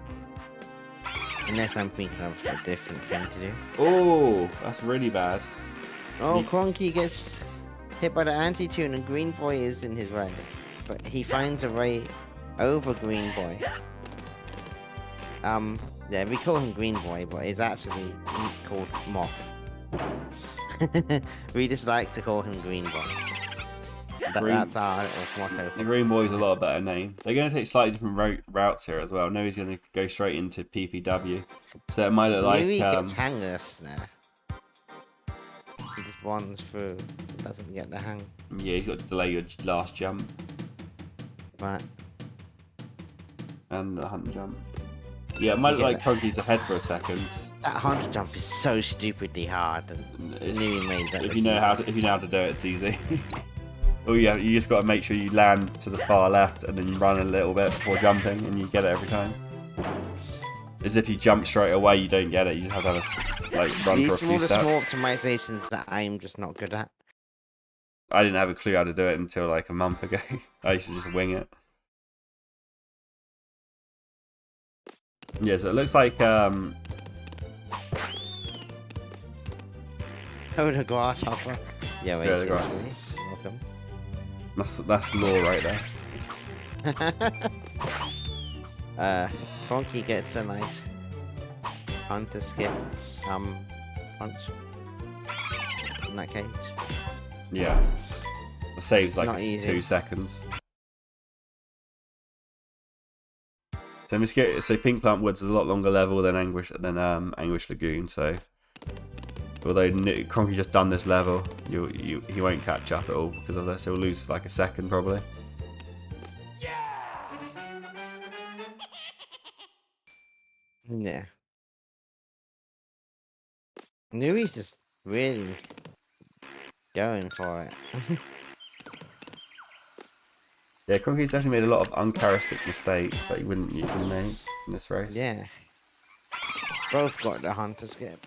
Unless I'm thinking of a different thing to do. Oh, that's really bad. Oh, He- Kronkie gets hit by the anti-tune and Green Boy is in his way. But he finds a way over Green Boy. Yeah, we call him Green Boy, but he's actually called Moth. We just like to call him Green Boy. That's our little motto. The Green Boy's a lot better name. They're going to take slightly different routes here as well. Nobody's going to go straight into PPW. So it might look like... Nuri gets hangless there. He just runs through. Doesn't get the hang. Yeah, you've got to delay your last jump Right. and the hunt jump. Yeah, it might look like Kronkie's ahead for a second. That hunter jump is so stupidly hard. And It's- Nuri made that. if you know how to do it, it's easy. Oh yeah, you just got to make sure you land to the far left and then run a little bit before jumping, and you get it every time. As if you jump straight away, you don't get it. You just have to have run These for a are all few the small steps. optimizations that I'm just not good at. I didn't have a clue how to do it until like a month ago. I used to just wing it. Yeah, so it looks like Oh, the grasshopper. Yeah, wait, Yeah, the seriously. Welcome. that's law right there. Kronkie gets a nice hunter skip punch in that cage. Yeah. It saves like Not easy. 2 seconds. So Pink Plant Woods is a lot longer level than Anguish Lagoon. So although Kronkie just done this level, he won't catch up at all because of this. He'll lose like a second probably. Yeah. Nui's just really going for it. Yeah, Kronkie's definitely made a lot of uncharacteristic mistakes that you wouldn't usually make in this race. Yeah. Both got the hunter skip.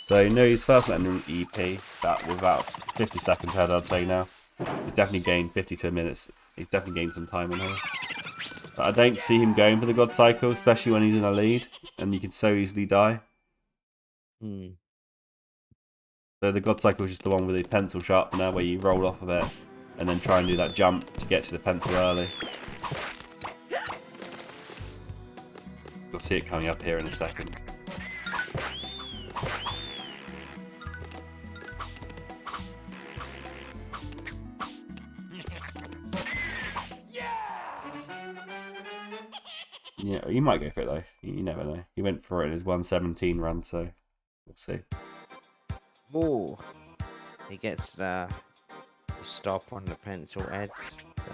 So Nui's first letting him EP, that was about 50 seconds ahead, I'd say now. He's definitely gained 52 minutes. He's definitely gained some time in here. But I don't see him going for the God Cycle, especially when he's in a lead, and you can so easily die. Hmm. So the God Cycle is just the one with the pencil sharpener where you roll off of it and then try and do that jump to get to the pencil early. You'll see it coming up here in a second. Yeah, he might go for it though. You never know. He went for it in his 1:17 run, so we'll see. Ooh. He gets the stop on the pencil heads, so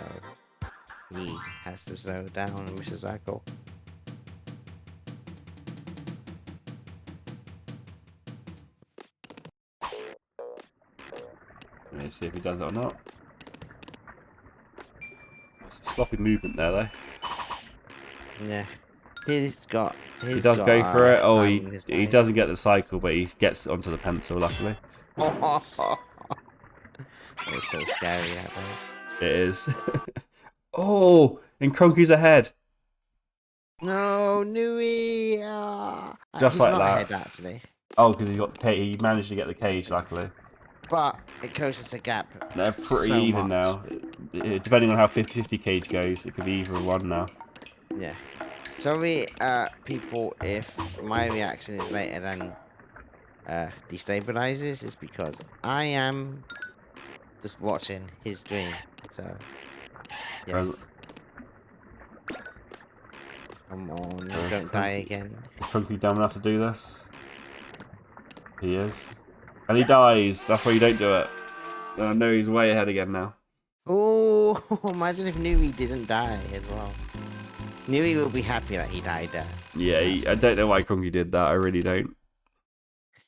he has to slow down and misses that goal. Let's see if he does it or not. Some sloppy movement there though. Yeah. He does go for it. Oh, he doesn't get the cycle, but he gets onto the pencil, luckily. It's so scary, that was. It is. Oh, and Kronkie's ahead. No, Nui! Just he's like not that. ahead, actually. Oh, because he managed to get the cage, luckily. But it closes the gap. They're pretty so even much. now. Depending on how 50-50 cage goes, it could be either one now. Yeah. Sorry, people, if my reaction is later than destabilizes, it's because I am just watching his stream. So, yes. Come on, don't die again. Is Kronkie dumb enough to do this? He is. And he dies. That's why you don't do it. Oh, no, he's way ahead again now. Oh, imagine if Nui didn't die as well. Nui will be happy that he died there. Yeah, I don't know why Kronkie did that. I really don't.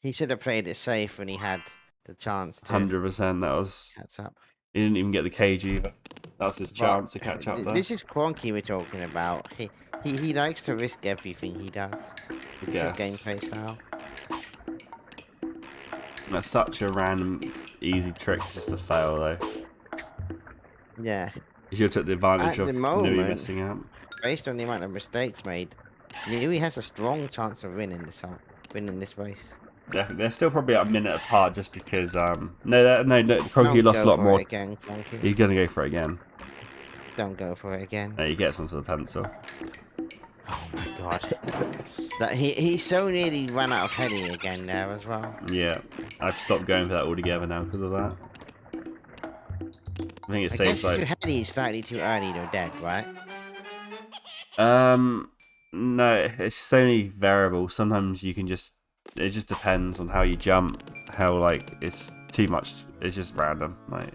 He should have played it safe when he had the chance to 100%. That was. catch up. He didn't even get the cage either. That's his chance to catch up there. This is Kronkie we're talking about. He likes to risk everything he does. This is gameplay style. That's such a random, easy trick just to fail, though. Yeah. You should have took the advantage At the of moment, Nui missing out. Based on the amount of mistakes made, Nui has a strong chance of winning this race. Definitely. They're still probably a minute apart just because, no, Kronkie lost a lot more. Again, Kronkie. He's going to go for it again. Don't go for it again. No, he gets onto the pencil. Oh my god. He so nearly ran out of heading again there as well. Yeah, I've stopped going for that altogether now because of that. I think it I saves guess like. if your heading is slightly too early, you're dead, right? No, it's so many variables. Sometimes you can just. It just depends on how you jump. How like it's too much. It's just random. Like.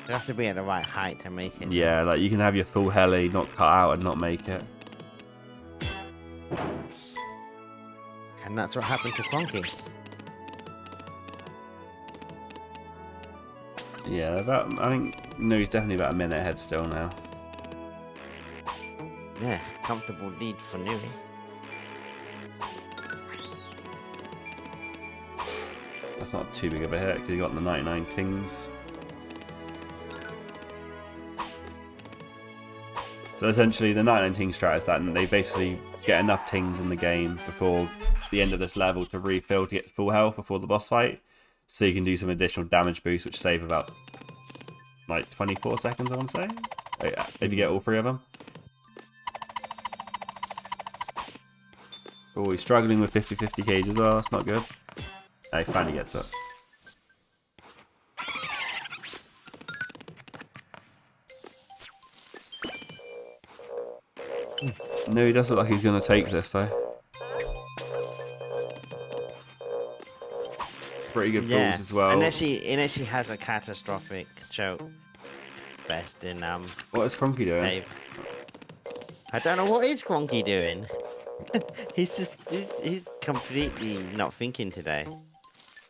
You have to be at the right height to make it. Yeah, like you can have your full heli not cut out and not make it. And that's what happened to Kronkie. Yeah, I think no, he's definitely about a minute ahead still now. Yeah, comfortable lead for Nui. That's not too big of a hit because he got the 99 tings. So essentially, the 99 ting strat is that they basically get enough tings in the game before the end of this level to refill to get full health before the boss fight. So you can do some additional damage boosts, which save about like 24 seconds, I want to say, if you get all three of them. Oh, he's struggling with 50-50 cage as well. That's not good. He finally gets it. No, he does look like he's going to take this, though. Pretty good pulls as well. Unless he has a catastrophic choke best in What is Kronkie doing? Dave's. I don't know what is Kronkie doing. he's completely not thinking today.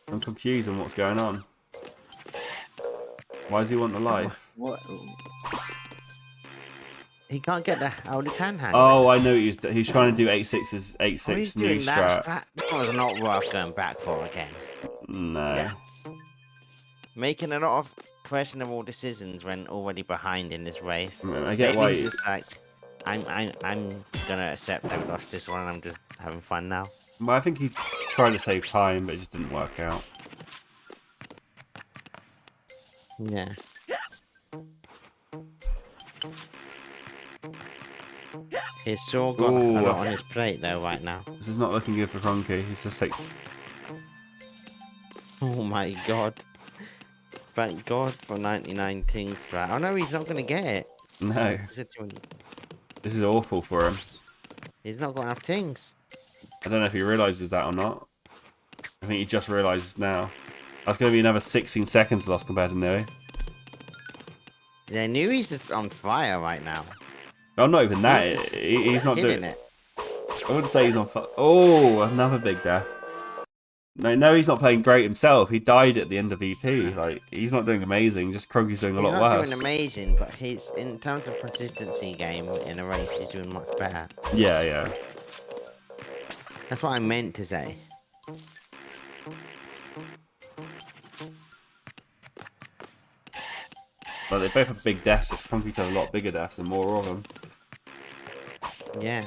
I'm confused on what's going on. Why does he want the life? What? He can't get the Holy Can handle. Oh, I know he's trying to do 8-6's 8-6 he's new doing that. strat. That was not worth going back for again. No. Yeah. Making a lot of questionable decisions when already behind in this race. I get Maybe why. he's just like, I'm gonna accept I lost this one and I'm just having fun now. Well, I think he tried to save time, but it just didn't work out. Yeah. He's sure got a Ooh. lot on his plate though right now. This is not looking good for Kronkie. He's just like, Oh my god. Thank god for 99 Ting strat. Oh no, he's not gonna get it. no, this is awful for him. He's not got enough Tings. I don't know if he realizes that or not. I think he just realizes now. That's going to be another 16 seconds lost compared to Nui. Yeah, Nui's just on fire right now. Oh, not even that. He's just He's not hitting doing it. I wouldn't say he's on fire. Oh, another big death. No, he's not playing great himself. He died at the end of EP. Like, he's not doing amazing. Just Kronkie's doing a He's lot not worse. doing amazing, but he's in terms of consistency game in a race, he's doing much better. Yeah. That's what I meant to say. But they both have big deaths. Just Kronkie's have a lot bigger deaths and more of them. Yeah.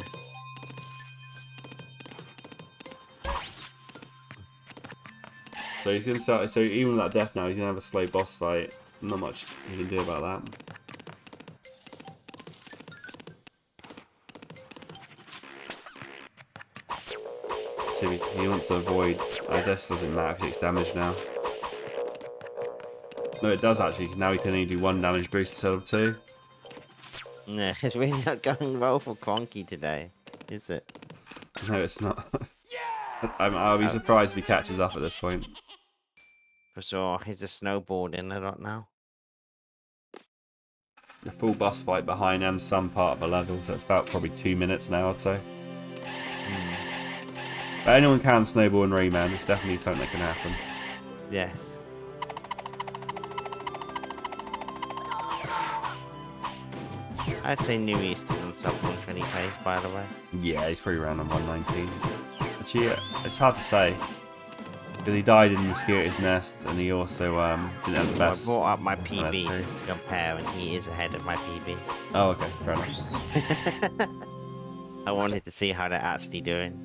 So he's gonna start. So even with that death now, he's gonna have a slow boss fight. Not much he can do about that. So he wants to avoid. I guess doesn't matter 6 damage now. No, it does actually. Now he can only do 1 damage boost instead of 2. Yeah, it's really not going well for Kronkie today, is it? No, it's not. I'll be surprised if he catches up at this point. For sure, he's just snowboarding a lot now. A full boss fight behind and some part of the level, so it's about probably 2 minutes now, I'd say. But anyone can snowball in Rayman. It's definitely something that can happen. Yes. I'd say New East on sub 120 pace, by the way. Yeah, he's pretty around on 119. Actually, it's hard to say. Because he died in Mosquito's Nest, and he also didn't have the best. I brought up my PB true. to compare, and he is ahead of my PB. Oh, okay, fair enough. I wanted to see how they're actually doing.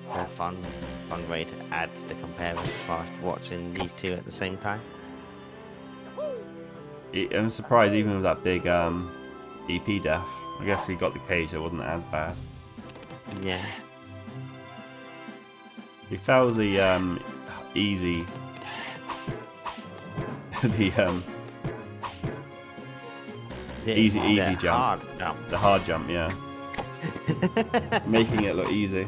It's a fun way to add the comparisons whilst watching these two at the same time. I'm surprised even with that big EP death. I guess he got the cage, so it wasn't as bad. Yeah. He fails the easy. the easy the jump. Hard jump. The hard jump, yeah. Making it look easy.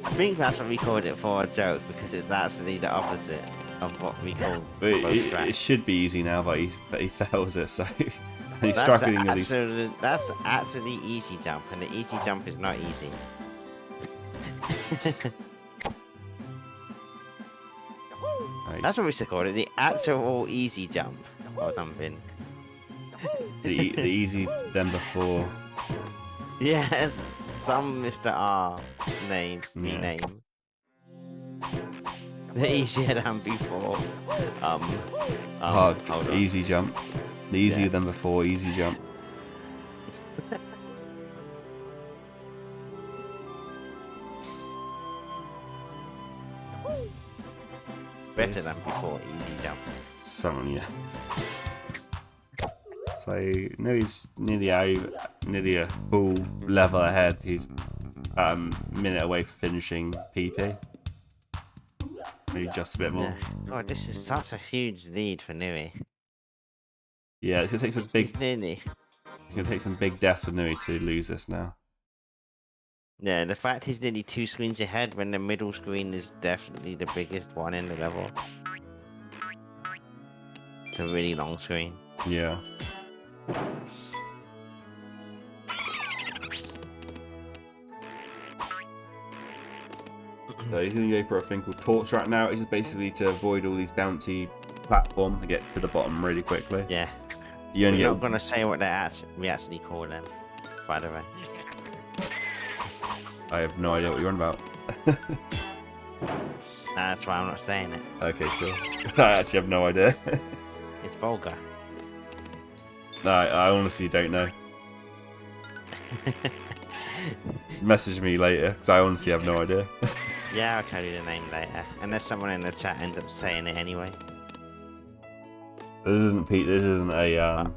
I think that's what we called it for a joke, because it's actually the opposite of what we called But both it strats. should be easy now, but he fails it, so and he's That's struggling with these. that's actually easy jump, and the easy jump is not easy. Right, That's what we should call it, the actual easy jump or something. the easy then before. Yes, some Mr. R name, Yeah. rename. The easier than before. Hard, Hold on. easy jump. The easier Yeah. than before, easy jump. Better than before, easy jump. Someone, yeah. So no, he's nearly a full level ahead. He's minute away from finishing PP. Maybe just a bit more. Yeah. God, this is such a huge lead for Nui. Yeah, it's gonna take some He's big. nearly. It's gonna take some big deaths for Nui to lose this now. Yeah, the fact he's nearly 2 screens ahead when the middle screen is definitely the biggest one in the level. It's a really long screen. Yeah. So he's going to go for a thing called Torch right now. It's just basically to avoid all these bouncy platforms to get to the bottom really quickly. Yeah. You only We're get... not going to say what we actually call them, by the way. I have no idea what you're on about. That's why I'm not saying it. Okay, cool. I actually have no idea. It's vulgar. No, I honestly don't know. Message me later, because I honestly have no idea. Yeah, I'll tell you the name later. Unless someone in the chat ends up saying it anyway. This isn't Pete. This isn't a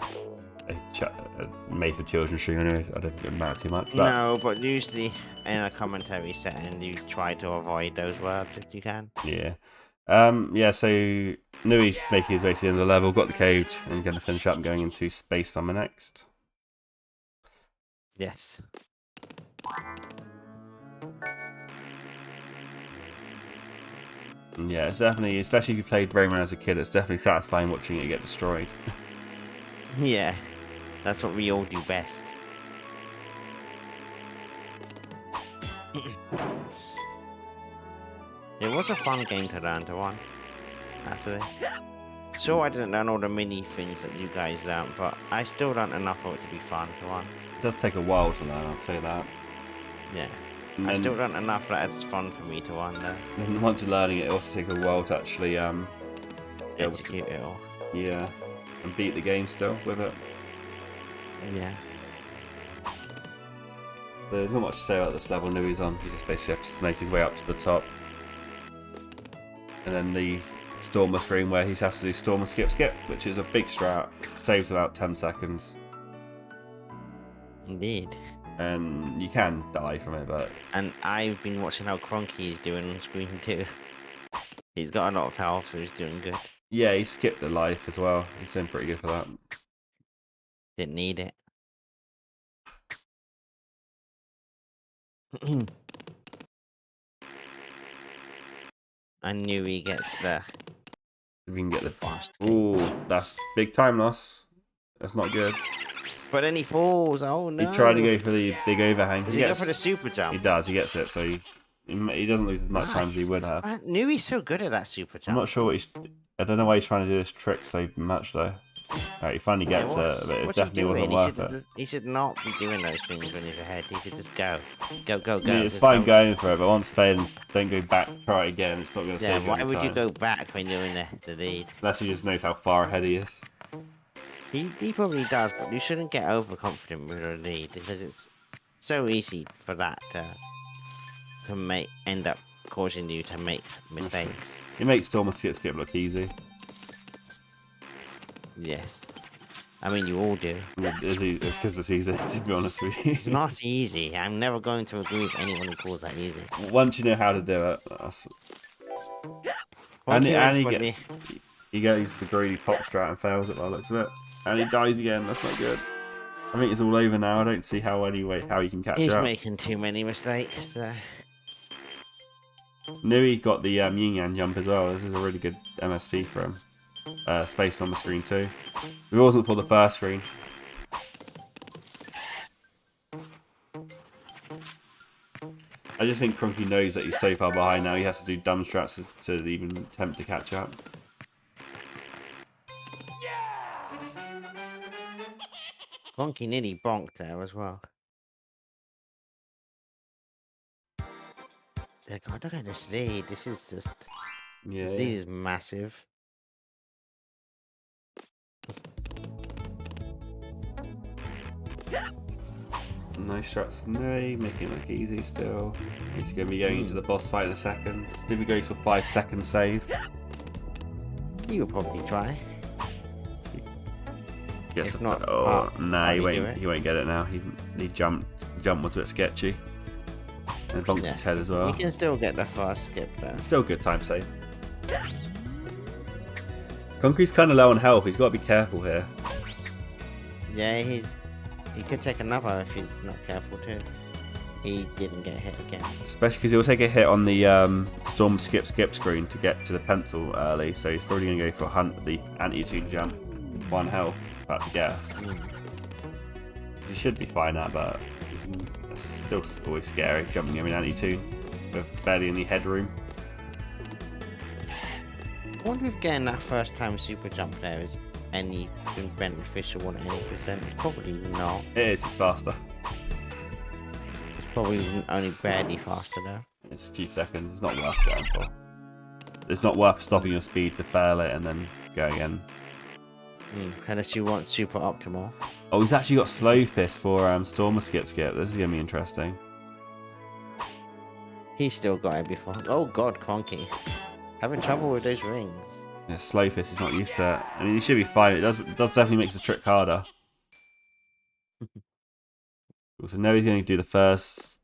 made for children stream anyway. I don't think it matters too much. But... No, but usually in a commentary setting, you try to avoid those words if you can. Yeah. Yeah, so Nui's making his way to the end of the level, got the cage, and going to finish up and going into Space Farmer next. Yes. And yeah, it's definitely, especially if you played Rayman as a kid, it's definitely satisfying watching it get destroyed. Yeah, that's what we all do best. It was a fun game to learn to run, actually. Sure, I didn't learn all the mini things that you guys learned, but I still learned enough for it to be fun to run. It does take a while to learn, I'd say that. Yeah. And I then, still learned enough that it's fun for me to run, though. and once you're learning it, it also takes a while to actually Execute it all. yeah, and beat the game still with it. Yeah. There's not much to say about this level Nui's on. He just basically has to make his way up to the top. And then the Stormer screen where he has to do Stormer skip, which is a big strat. Saves about 10 seconds. Indeed. And you can die from it, but... And I've been watching how Kronkie is doing on screen too. He's got a lot of health, so he's doing good. Yeah, he skipped the life as well. He's doing pretty good for that. Didn't need it. I knew he gets the If we can get the... fast. Ooh, that's big time loss. That's not good. But then he falls. Oh no! He tried to go for the big overhang. Does he go for the super jump? He does, he gets it, so he doesn't lose as much time as he would have. I knew he's so good at that super I'm jump. not sure what he's... I don't know why he's trying to do this trick so much though. Alright, he finally gets it, but it What's he definitely doing? wasn't worth it. He should not be doing those things when he's ahead. He should just go. Go, go, I go. mean, it's Just fine don't- going for it, but once failing, don't go back, try it again. It's not going to Yeah, save you why any would you time. go back when you're in the lead? Unless he just knows how far ahead he is. He probably does, but you shouldn't get overconfident with a lead because it's so easy for that to end up causing you to make mistakes. He makes Stormer skip look easy. Yes. I mean, you all do. It's because it's easy, to be honest with you. It's not easy. I'm never going to agree with anyone who calls that easy. Once you know how to do it, that's... Once you and know he gets the greedy top strat and fails it by the looks of it. And he dies again, that's not good. I think it's all over now, I don't see how you can catch He's up. making too many mistakes. Nui got the yin yang jump as well. This is a really good MSP for him. Space on the screen too. If it wasn't for the first screen. I just think Kronkie knows that he's so far behind now. He has to do dumb strats to even attempt to catch up. Kronkie nearly bonked there as well. God, look at this lead. This is just... Yeah. This lead is massive. Nice strats from Nui, making it look easy still. He's going to be going into the boss fight in a second. If he goes for 5 second save. You would probably try. Yes, If not, oh, nah, he do it. won't get it now. He jumped was a bit sketchy. And bonks his head as well. You can still get the fast skip though. Still good time save. Kronky's kind of low on health. He's got to be careful here. Yeah, he could take another if he's not careful too. He didn't get hit again. Especially because he'll take a hit on the storm skip screen to get to the pencil early, so he's probably going to go for the anti-tune jump. 1 health, about to guess. He should be fine at, but it's still always scary jumping him in anti-tune with barely any headroom. I wonder if getting that first time super jump there is anything beneficial on any percent. It's probably not. It is, it's faster. It's probably only barely faster though. It's a few seconds, it's not worth going for. It's not worth stopping your speed to fail it and then go again. Unless you want super optimal. Oh, he's actually got slow fist for Stormer skip. This is going to be interesting. He's still got it before. Oh god, Kronky. Having trouble with those rings. Yeah, slow fist, he's not used to it. I mean, he should be fine. It does definitely makes the trick harder. So now he's going to do the first.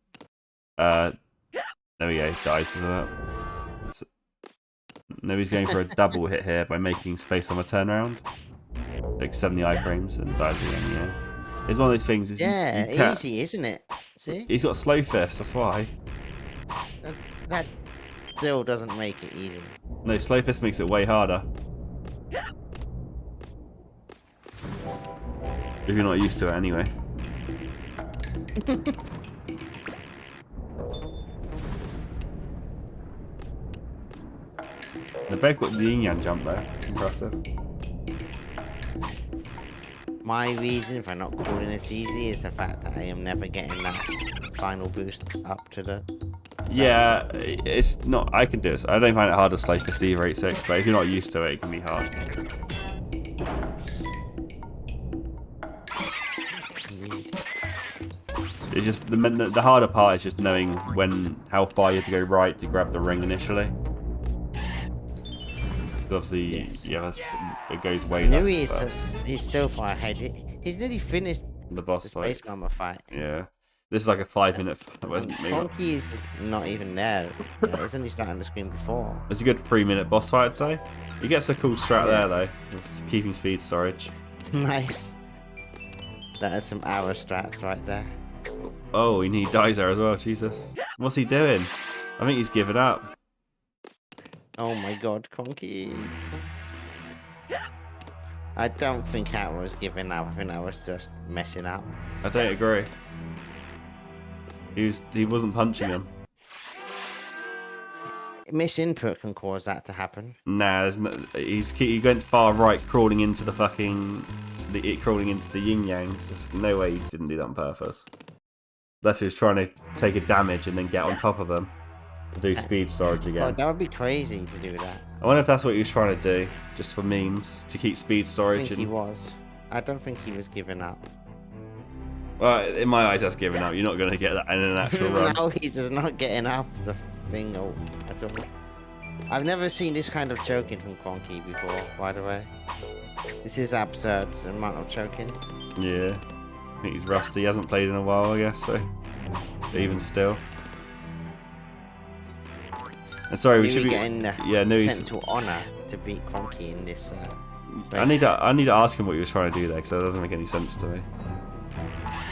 There we go, dies for that. So, now he's going for a double hit here by making space on a turnaround. Like 70 iframes and dies again, yeah. It's one of those things. Yeah, easy, isn't it? See? He's got slow fist, that's why. That still doesn't make it easy. No, slow fist makes it way harder. If you're not used to it anyway. The both got the yin yang jump there. It's impressive. My reason for not calling it easy is the fact that I am never getting that final boost up to the... Yeah, it's not. I can do it. I don't find it hard to slow fist either 8-6, but if you're not used to it, it can be hard. It's just the harder part is just knowing how far you have to go right to grab the ring initially. Obviously, Yes. yeah, it goes way I knew less. he's so far ahead. He's nearly finished The boss the fight. Space Mama fight. Yeah, this is like a 5-minute. Kronky is just not even there. It's only starting the screen before. It's a good 3-minute boss fight, I'd say. He gets a cool strat there though, with keeping speed storage. Nice. That is some arrow strats right there. Oh, he dies there as well. Jesus, what's he doing? I think he's given up. Oh my god, Kronky. I don't think that was giving up. I think that was just messing up. I don't agree. He wasn't punching him. Misinput can cause that to happen. Nah, he went far right, crawling into the crawling into the yin yangs. There's no way he didn't do that on purpose. Unless he was trying to take a damage and then get on top of them. Do speed storage again. Oh, that would be crazy to do that. I wonder if that's what he was trying to do, just for memes, to keep speed I storage. think he was. I don't think he was giving up. Well, in my eyes, that's giving up. You're not going to get that in an actual run. No, he's just not getting up the thing at all. I've never seen this kind of choking from Kronky before, by the way. This is absurd, the amount of choking. Yeah. I think he's rusty. He hasn't played in a while, I guess, so. But even still. And sorry, we should be getting the potential honour to beat Kronky in this. I need to ask him what he was trying to do there, because that doesn't make any sense to me.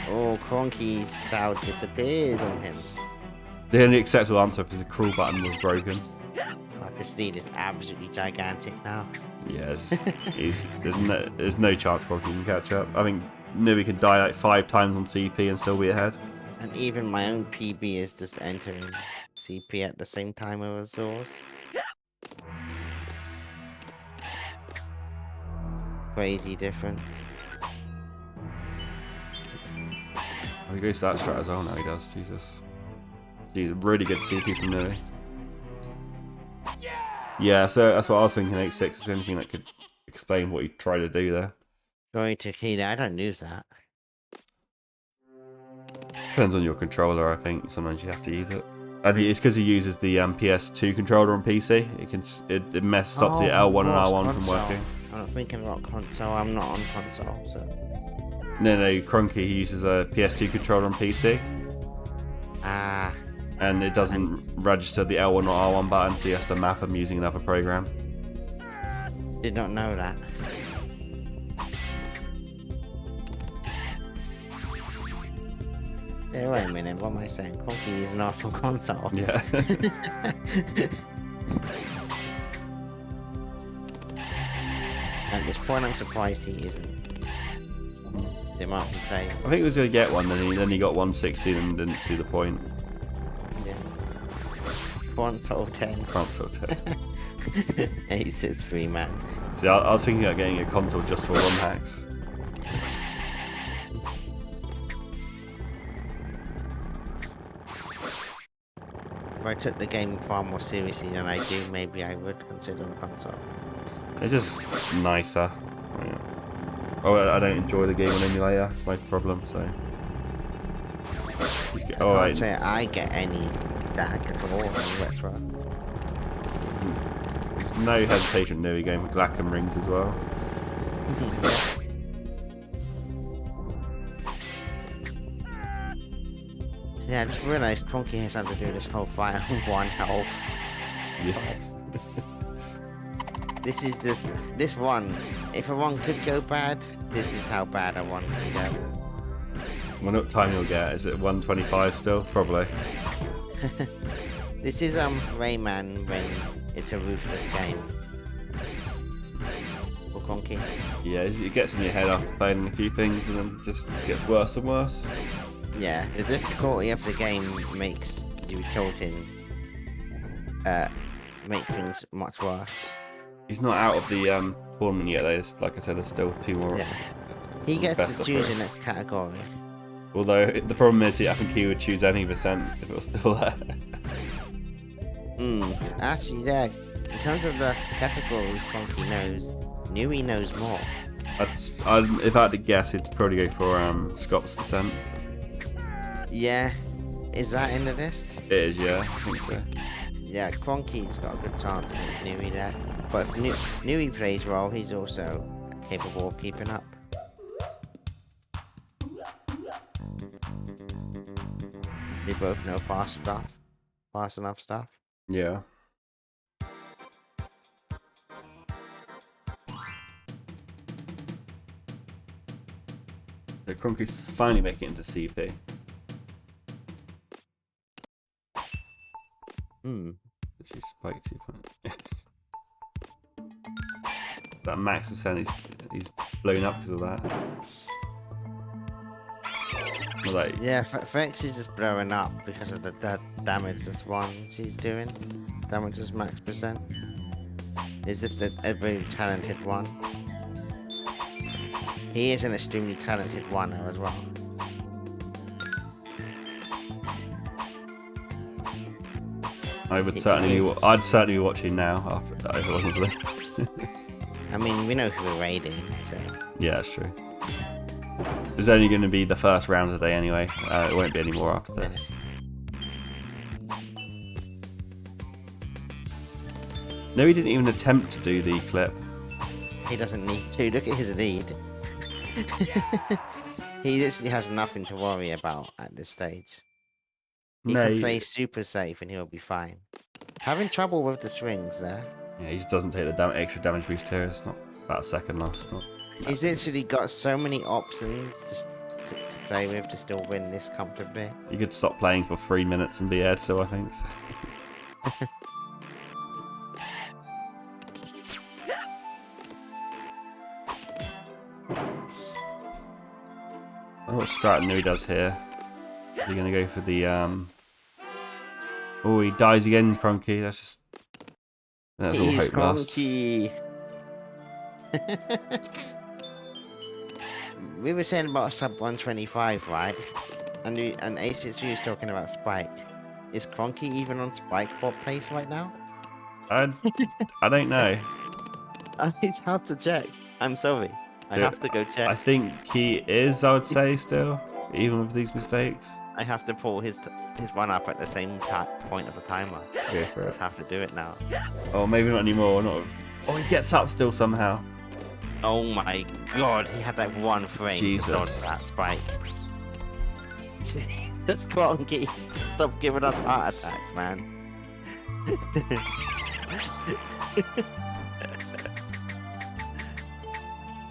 Oh, Kronky's cloud disappears on him. The only acceptable answer is the crawl button was broken. God, this lead is absolutely gigantic now. Yeah, there's no chance Kronky can catch up. I think Nui can die like 5 times on CP and still be ahead. And even my own PB is just entering CP at the same time as yours. Crazy difference. Oh, he goes to that strat as well now, he does, Jesus. He's really good CP from Nui. Yeah, so that's what I was thinking, 8-6 is anything that could explain what he tried to do there. Going to Kina, I don't lose that. Depends on your controller, I think. Sometimes you have to use it. I think it's because he uses the PS2 controller on PC. Stops the L1 and R1 from working. I'm thinking about console. I'm not on console, so. No, Kronky, he uses a PS2 controller on PC. Ah. And it doesn't register the L1 or R1 button, so you have to map them using another program. Did not know that. Hey, wait a minute, what am I saying? Kronkie is not on console. Yeah. At this point, I'm surprised he isn't. The amount he plays. I think he was going to get one, then he got 116 and didn't see the point. Yeah. Console 10. Console 10. 863 man. See, I was thinking about getting a console just for ROM hacks. If I took the game far more seriously than I do, maybe I would consider a console. It's just nicer. Yeah. Oh, I don't enjoy the game on emulator. That's my problem. So. I can't say I get any lag at all on retro. There's no hesitation. New game. Glackham rings as well. Yeah, I just realised Kronkie has something to do with this whole fire on 1 health. Yes. This is just this one. If a one could go bad, this is how bad a one can go. Well, what time you'll get? Is it 125 still? Probably. This is Rayman when it's a ruthless game. For Kronkie. Yeah, it gets in your head after playing a few things, and then just gets worse and worse. Yeah, the difficulty of the game makes you tilting. Make things much worse. He's not out of the tournament yet, though. Like I said, there's still 2 more. Yeah. He gets best to of choose three. the next category. Although the problem is, I think he would choose any percent if it was still there. Actually, yeah. In terms of the category Kronkie knows, Nui knows more. If I had to guess, he'd probably go for Scott's percent. Yeah. Is that in the list? It is, yeah, I think so. Yeah, Kronkie's got a good chance against Nui there. But if Nui plays well, he's also capable of keeping up. They both know fast enough stuff. Yeah. So Kronkie's finally making it into CP. She's spiked too far. That max percent, he's blown up because of that. Well, like, Yeah, Fex is just blowing up because of the damage this one she's doing. Damage is max percent. It's just a very talented one. He is an extremely talented one as well. I'd certainly be watching now after that if it wasn't for this. I mean, we know who we're raiding, so. Yeah, that's true. It's only going to be the first round today anyway. It won't be any more after this. No, he didn't even attempt to do the clip. He doesn't need to. Look at his lead. He literally has nothing to worry about at this stage. He can play super safe and he'll be fine. Having trouble with the swings there. Yeah, he just doesn't take the extra damage boost here. It's not about a second loss. He's literally got so many options to play with to still win this comfortably. You could stop playing for 3 minutes and be Ed, so I think. I know what strat Nui does here. Is he going to go for the... Oh, he dies again, Kronkie. That's all hope lost. Kronkie. We were saying about sub 125, right? And HSV was talking about Spike. Is Kronkie even on Spike bot place right now? I don't know. I have to check. I'm sorry. I have to go check. I think he is, I would say, still, even with these mistakes. I have to pull his one up at the same point of the timer. Go for it. Just have to do it now. Oh, maybe not anymore. Oh, he gets up still somehow. Oh my god, he had that one frame Jesus. to dodge that spike. Just Kronkie. Stop giving us heart attacks, man.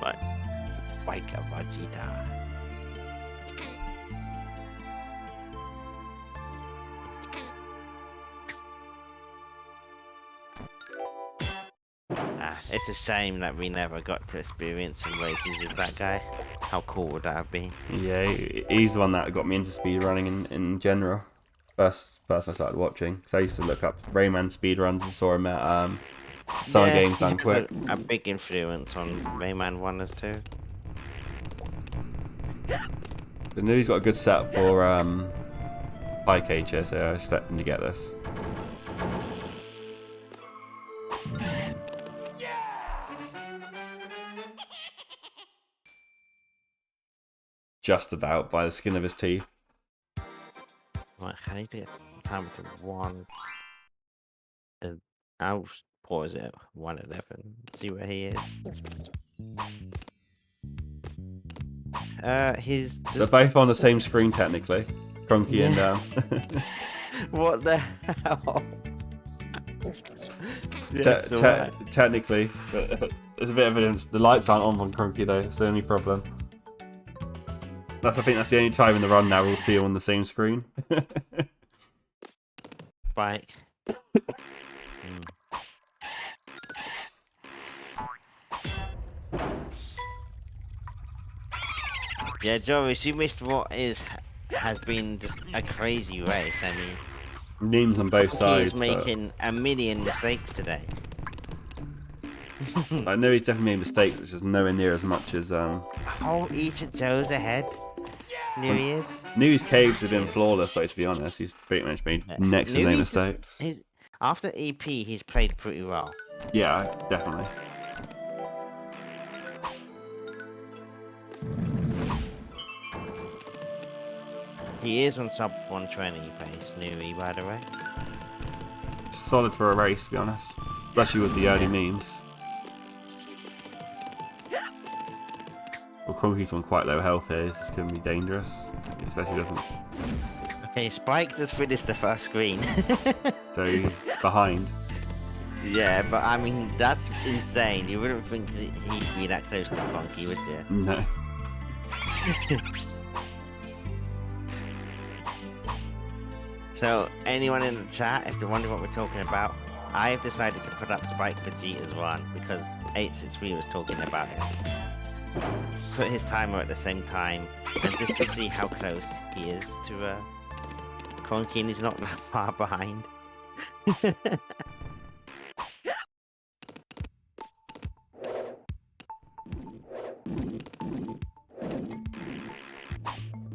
Right. Spike a Vegeta. It's a shame that we never got to experience some races with that guy. How cool would that have been? Yeah, he's the one that got me into speedrunning in general. First I started watching. Because I used to look up Rayman speedruns and saw him at Summer Games Done he Quick. has a big influence on Rayman 1 as 2. I knew he's got a good setup for High Cage here, so I expect him to get this. Just about by the skin of his teeth. Right, I need to get time to 1. I'll pause it 1:11. See where he is. He's just... They're both on the same screen technically. Kronkie and What the hell? Yes, technically, but there's a bit of evidence. The lights aren't on Kronkie though. It's the only problem. I think that's the only time in the run now we'll see them on the same screen. Spike. Yeah, Joris, you missed what has been just a crazy race. I mean, Names on both sides. He's making a million mistakes today. I know he's definitely made mistakes, which is nowhere near as much as Oh, each of Joe's ahead. There he is. New's caves have been flawless, though, to be honest. He's pretty much made next to no mistakes. After EP, he's played pretty well. Yeah, definitely. He is on sub 120 pace, Nui, by the way. Solid for a race, to be honest. Especially with the early memes. Well, Kronkie's on quite low health here. This is going to be dangerous. Especially doesn't... Okay, Spike just finished the first screen. So he's behind. Yeah, but I mean, that's insane. You wouldn't think that he'd be that close to Kronkie, would you? No. So, anyone in the chat, if they're wondering what we're talking about, I've decided to put up Spike Vegeta's 1 because 863 was talking about it. Put his timer at the same time, and just to see how close he is to Kronkie, and he's not that far behind.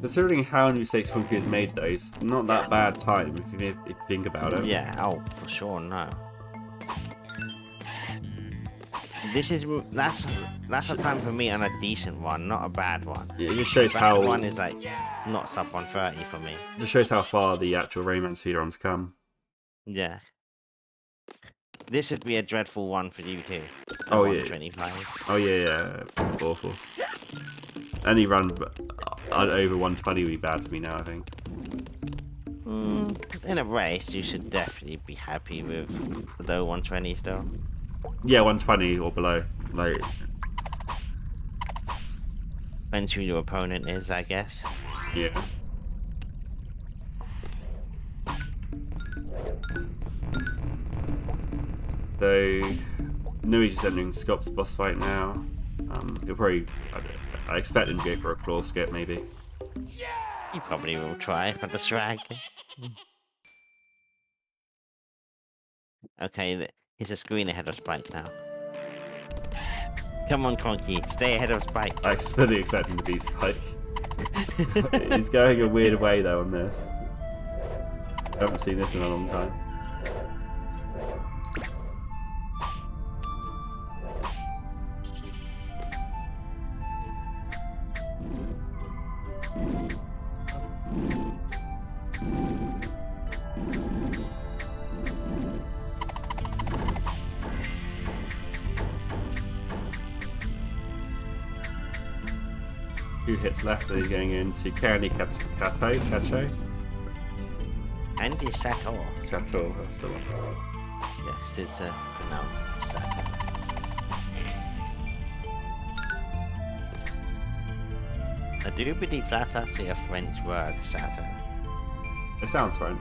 Considering how many mistakes Kronkie has made, though, it's not that bad time if you think about it. Yeah, oh, for sure, no. That's a time for me on a decent one, not a bad one. Yeah, it just shows Bad how one is like not sub 130 for me. It just shows how far the actual Rayman speedruns come. Yeah. This would be a dreadful one for you too. Oh yeah. 125. Oh yeah, awful. Any run over 120 would be bad for me now, I think. In a race, you should definitely be happy with the 120 still. Yeah, 120 or below. Like, depends who your opponent is, I guess. yeah. So, Nui's just entering Scott's boss fight now. He'll probably, I expect him to go for a claw skip, maybe. He probably will try for the swag. Okay, he's a screen ahead of Spike now. Come on, Kronkie, stay ahead of Spike. I fully expect him to be Spike. He's going a weird way though on this. I haven't seen this in a long time. Two hits left and he's going into Kronkie10. friend is Chateau. Chateau, that's the one. Yes, it's pronounced Chateau. I do believe that's actually a French word, Chateau. It sounds French.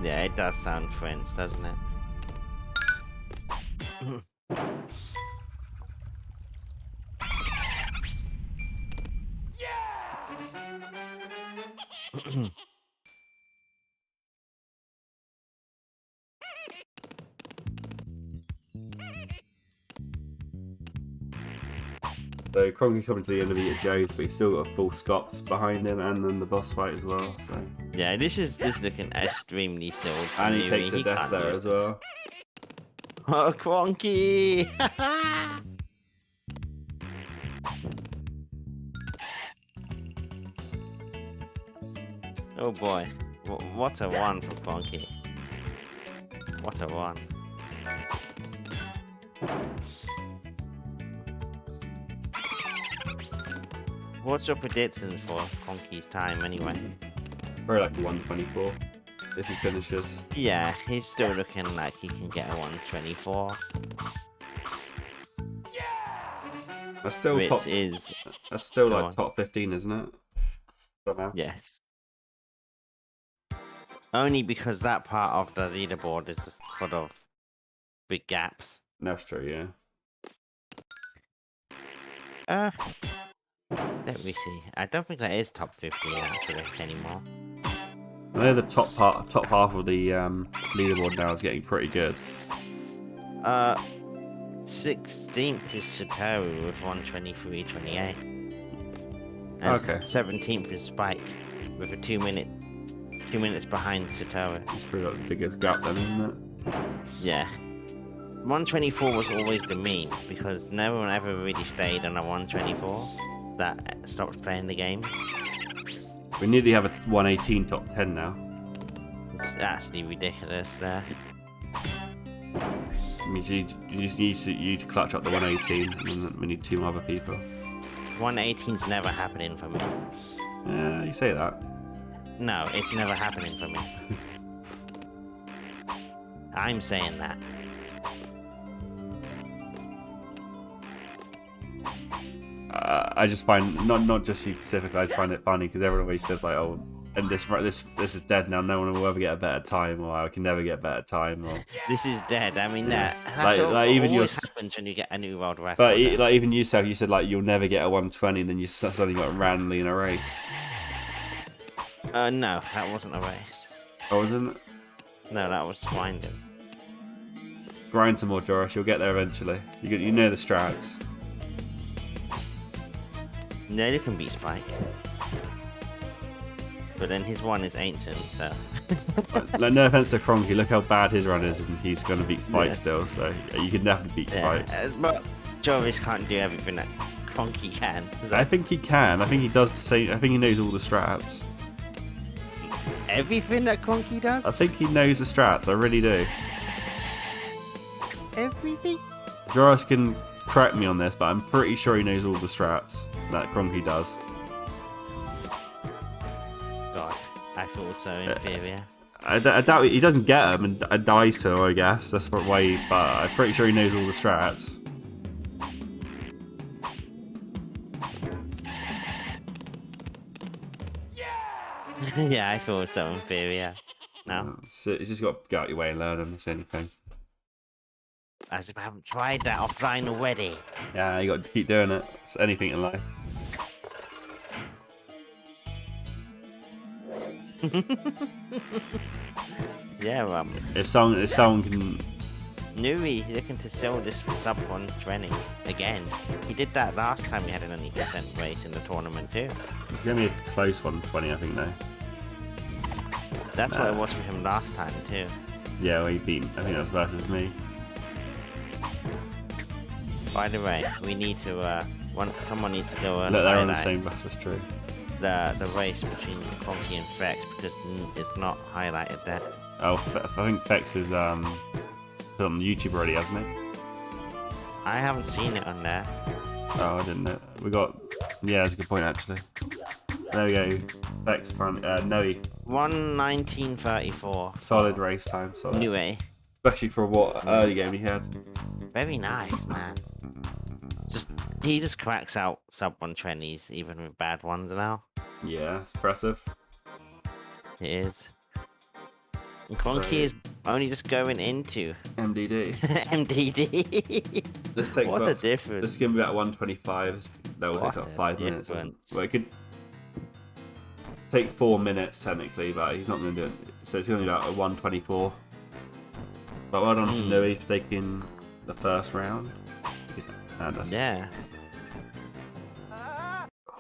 Yeah, it does sound French, doesn't it? So Kronky's coming to the end of Eat Joe's, but he's still got full Scots behind him, and then the boss fight as well. So. Yeah, this is looking extremely slow. And he takes a death there as well. Oh, Kronky! Oh boy, what a one for Kronky. What a one. What's your predictions for Kronky's time anyway? Probably like a 124 if he finishes. Yeah, he's still looking like he can get a 124. That's still Which top. is... That's still Go like on. top 15, isn't it? Somehow. Yes. Only because that part of the leaderboard is just full of big gaps. That's true, yeah. Let me see. I don't think that is top 15 actually anymore. I know the top half of the leaderboard now is getting pretty good. 16th is Satoru with 123.28. And Okay. 17th is Spike with a 2 minutes behind Satoru. It's pretty like the biggest gap then, isn't it? Yeah. 124 was always the mean because no one ever really stayed on a 124 that stopped playing the game. We nearly have a 118 top 10 now. It's actually ridiculous there. It means you just need you to clutch up the 118, and then we need 2 other people. 118's never happening for me. Yeah, you say that. No, it's never happening for me. I'm saying that. I just find not just you specifically. I just find it funny because everyone always says like, "Oh, and this is dead now. No one will ever get a better time," or "I can never get a better time." Or This is dead. I mean, that's like even always your happens when you get a new world record. but like even you said like you'll never get a 120, and then you suddenly got randomly in a race. No, that wasn't a race. Oh, wasn't it? No, that was grinding. Grind some more, Joris. You'll get there eventually. You know the strats. No, you can beat Spike. But then his one is ancient, so... Like, no offense to Kronky, look how bad his run is, and he's going to beat Spike still, so you can definitely beat Spike. But Joris can't do everything that Kronky can. I think he can. I think he does. I think he knows all the strats. Everything that Kronky does? I think he knows the strats. I really do. Everything? Joris can correct me on this, but I'm pretty sure he knows all the strats that Kronky does. God, I feel so inferior. I doubt he doesn't get them and dies to her, I guess. That's why. But I'm pretty sure he knows all the strats. Yeah, I feel so inferior. No, So you just got to get out your way and learn them. That's anything. as if I haven't tried that offline already. Yeah, you got to keep doing it. It's anything in life. Yeah, If someone can. Nuri looking to sell this sub 120 again. He did that last time we had an 80% race in the tournament too. Give me a close 120, I think, though. That's what it was for him last time too. Yeah, well, he beat. I think that was versus me. By the way, we need to. Someone needs to go. Look, they're on the highlight same bus. That's true. the race between Kronky and Fex because it's not highlighted there. Oh, I think Fex is put on YouTube already, hasn't he? I haven't seen it on there. Oh, I didn't know. We got. Yeah, that's a good point actually. There we go. Bex front. Noe. 1:19:34. Solid race time. Solid. Anyway, Especially for what early game he had. very nice, man. He just cracks out sub 120s even with bad ones now. Yeah, it's impressive. It is. And Kronkie is only just going into MDD. MDD. This takes What a about, difference. This is going to be about 125. That will take What about a 5 minutes. difference. Well, it could take 4 minutes technically, but he's not going to do it. So it's going to be about a 124. But well done to Nui for taking the first round. Yeah.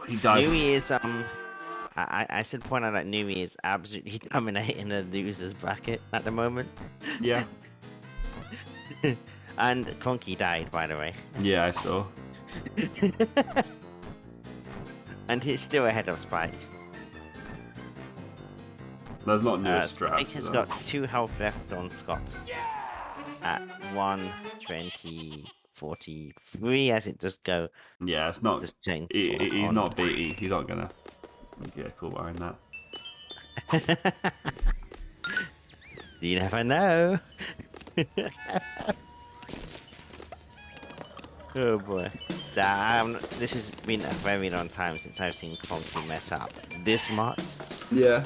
He died. Nui is I should point out that Nui is absolutely dominating the losers bracket at the moment. Yeah. And Kronkie died, by the way. Yeah, I saw. And he's still ahead of Spike. There's not new Spike strats. has got 2 health left on Scops. At 1:20:43 as it does go. Yeah, it's not. Just change. He's not beaty. He's not gonna get cool behind that. You never know. Oh boy. This has been a very long time since I've seen Kronkie mess up this much. Yeah.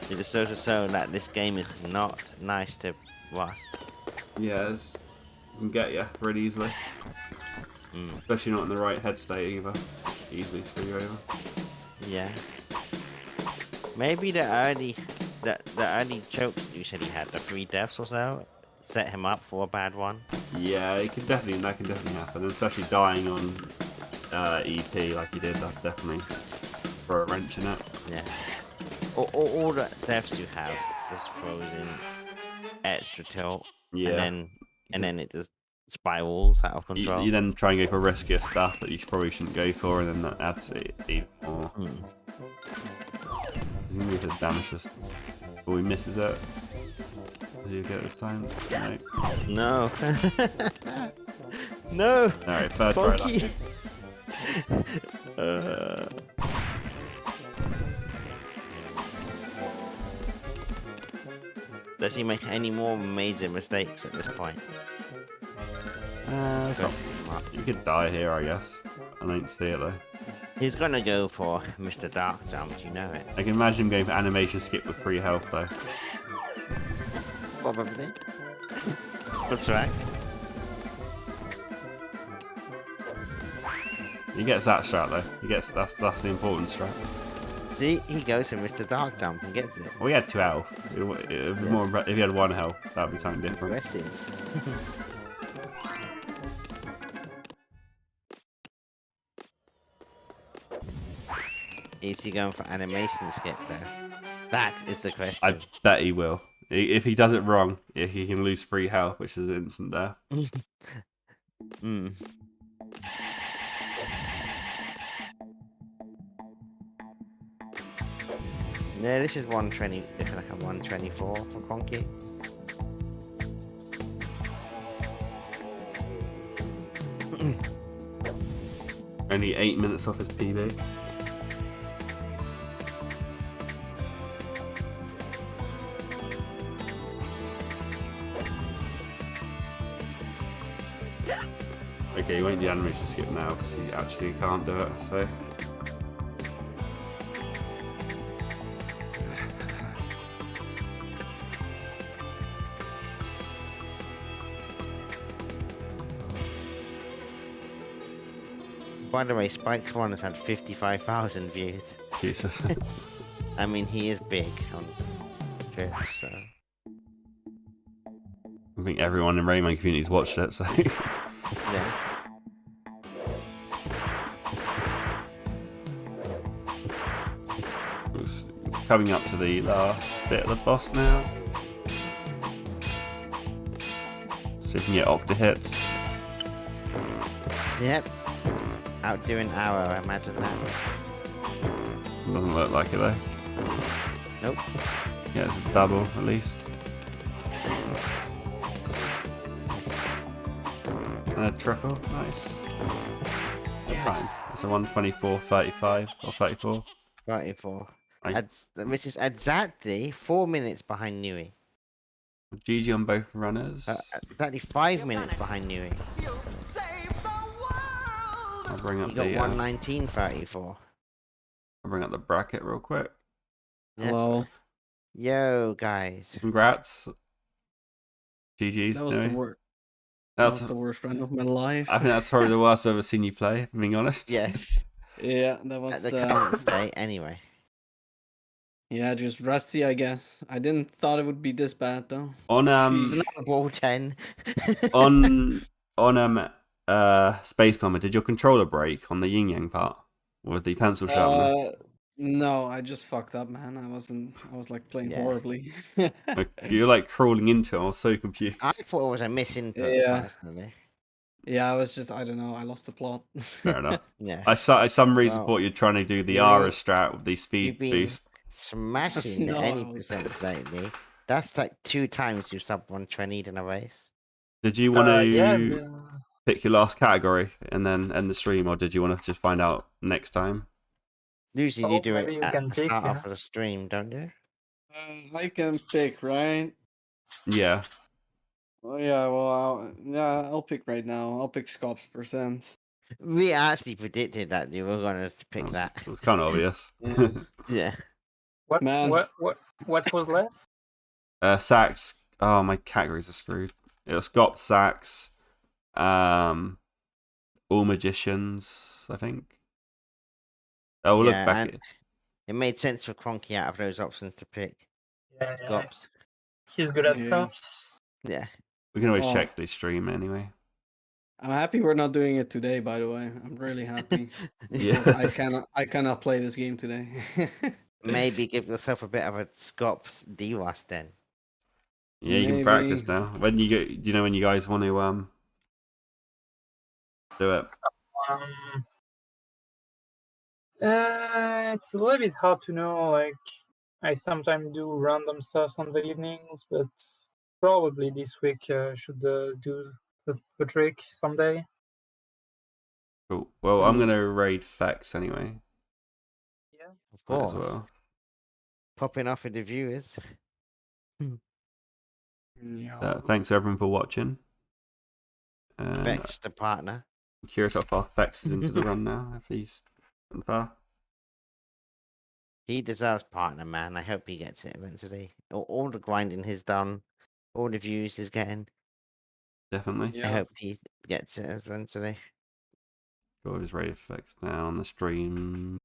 It just shows us so that this game is not nice to watch. Yeah, it can get you really easily. Especially not in the right head state either. Easily screw you over. Yeah. Maybe the early chokes you said he had, the 3 deaths or so, set him up for a bad one. Yeah, that can definitely happen, and especially dying on EP like he did. That definitely throw a wrench in it. Yeah. All the deaths you have just throws in extra tilt. Yeah. And then it just spirals out of control. You then try and go for riskier stuff that you probably shouldn't go for, and then that adds it even more. He's gonna get the damage just. Oh, he misses it. Did you get it this time? No. No. No. Alright, third try. Kronkie. Does he make any more major mistakes at this point? You could die here, I guess. I don't see it though. He's gonna go for Mr. Dark Jump, you know it. I can imagine him going for animation skip with 3 health though. Probably. What's right? He gets that strat though. That's the important strat. See, he goes for Mr. Dark Jump and gets it. Well, he had 2 health. It would be more if he had 1 health. That'd be something different. Aggressive. Is he going for animation skip though? That is the question. I bet he will. If he does it wrong, he can lose 3 health, which is instant death. Yeah, this is 120. Looking like a 124 for Kronkie. Only 8 minutes off his PB. Okay, he won't do animation skip now because he actually can't do it, so. By the way, Spike's one has had 55,000 views. Jesus. I mean, he is big on Twitch, so. I think everyone in Rayman community's watched it, so. Yeah. It's coming up to the last bit of the boss now. See if we can get Octa hits. Yep. Outdoing Arrow, I imagine that. Doesn't look like it though. Nope. Yeah, it's a double at least. And a triple, nice. time? Yes. It's a 1:24:35 or 34. 34. I Which is exactly 4 minutes behind Nui. GG on both runners. Exactly 5 minutes behind Nui. I'll bring up He got the 1:19:34. I'll bring up the bracket real quick. Yeah. Hello. Yo, guys. Congrats. GG's. That was the Nui. worst. That That's was the worst run of my life. I think that's probably the worst I've ever seen you play, if I'm being honest. Yes. Yeah, that At was the current state, anyway. yeah, just rusty, I guess. I didn't thought it would be this bad though. On It's Sheesh. not a ball 10. on Space Bomber, did your controller break on the yin yang part with the pencil sharpener? No, I just fucked up, man. I was like playing Yeah. horribly. Like, you're like crawling into it. I was so confused. I thought it was a misinput, Yeah. personally. Yeah, I don't know, I lost the plot. Fair enough. Yeah. I some reason Well, thought you're trying to do the you Ara really- strat with the You've speed been boost. smashing the No, any I was- percent lately. That's like 2 times you sub 120 in a race. Did you want to Yeah. pick your last category and then end the stream, or did you want to just find out next time? Usually Oh, you do it maybe you at can the pick, start yeah. of the stream, don't you? I can pick, right? Yeah. Oh yeah, well, I'll pick right now. I'll pick Scops percent. We actually predicted that you were going to pick It that. was kind of obvious. Yeah. Yeah. What Man. what was left? Sax. Oh, my categories are screwed. It was Scop, Sax, All Magicians, I think. Oh, we'll Yeah, look back and at it made sense for Kronkie out of those options to pick. Yeah, Scops. he's good at Yeah. scops. Yeah. We can always Oh. check the stream anyway. I'm happy we're not doing it today, by the way. I'm really happy. Yeah. Because I cannot play this game today. Maybe give yourself a bit of a Scops DWAS then. Yeah, you can practice now. When you get, you know, when you guys want to do it. It's a little bit hard to know. Like, I sometimes do random stuff on the evenings, but probably this week should do the trick someday. Cool. Well, I'm Mm. gonna raid Fex anyway. Yeah. Of Might course. as well. Popping off with the viewers. Yeah. Thanks everyone for watching. And Vex the partner. I'm curious how far Fex is into the run now. If he's gone far. He deserves partner, man. I hope he gets it eventually. All the grinding he's done, all the views he's getting. Definitely. I hope he gets it eventually. Go his raid Fex now on the stream.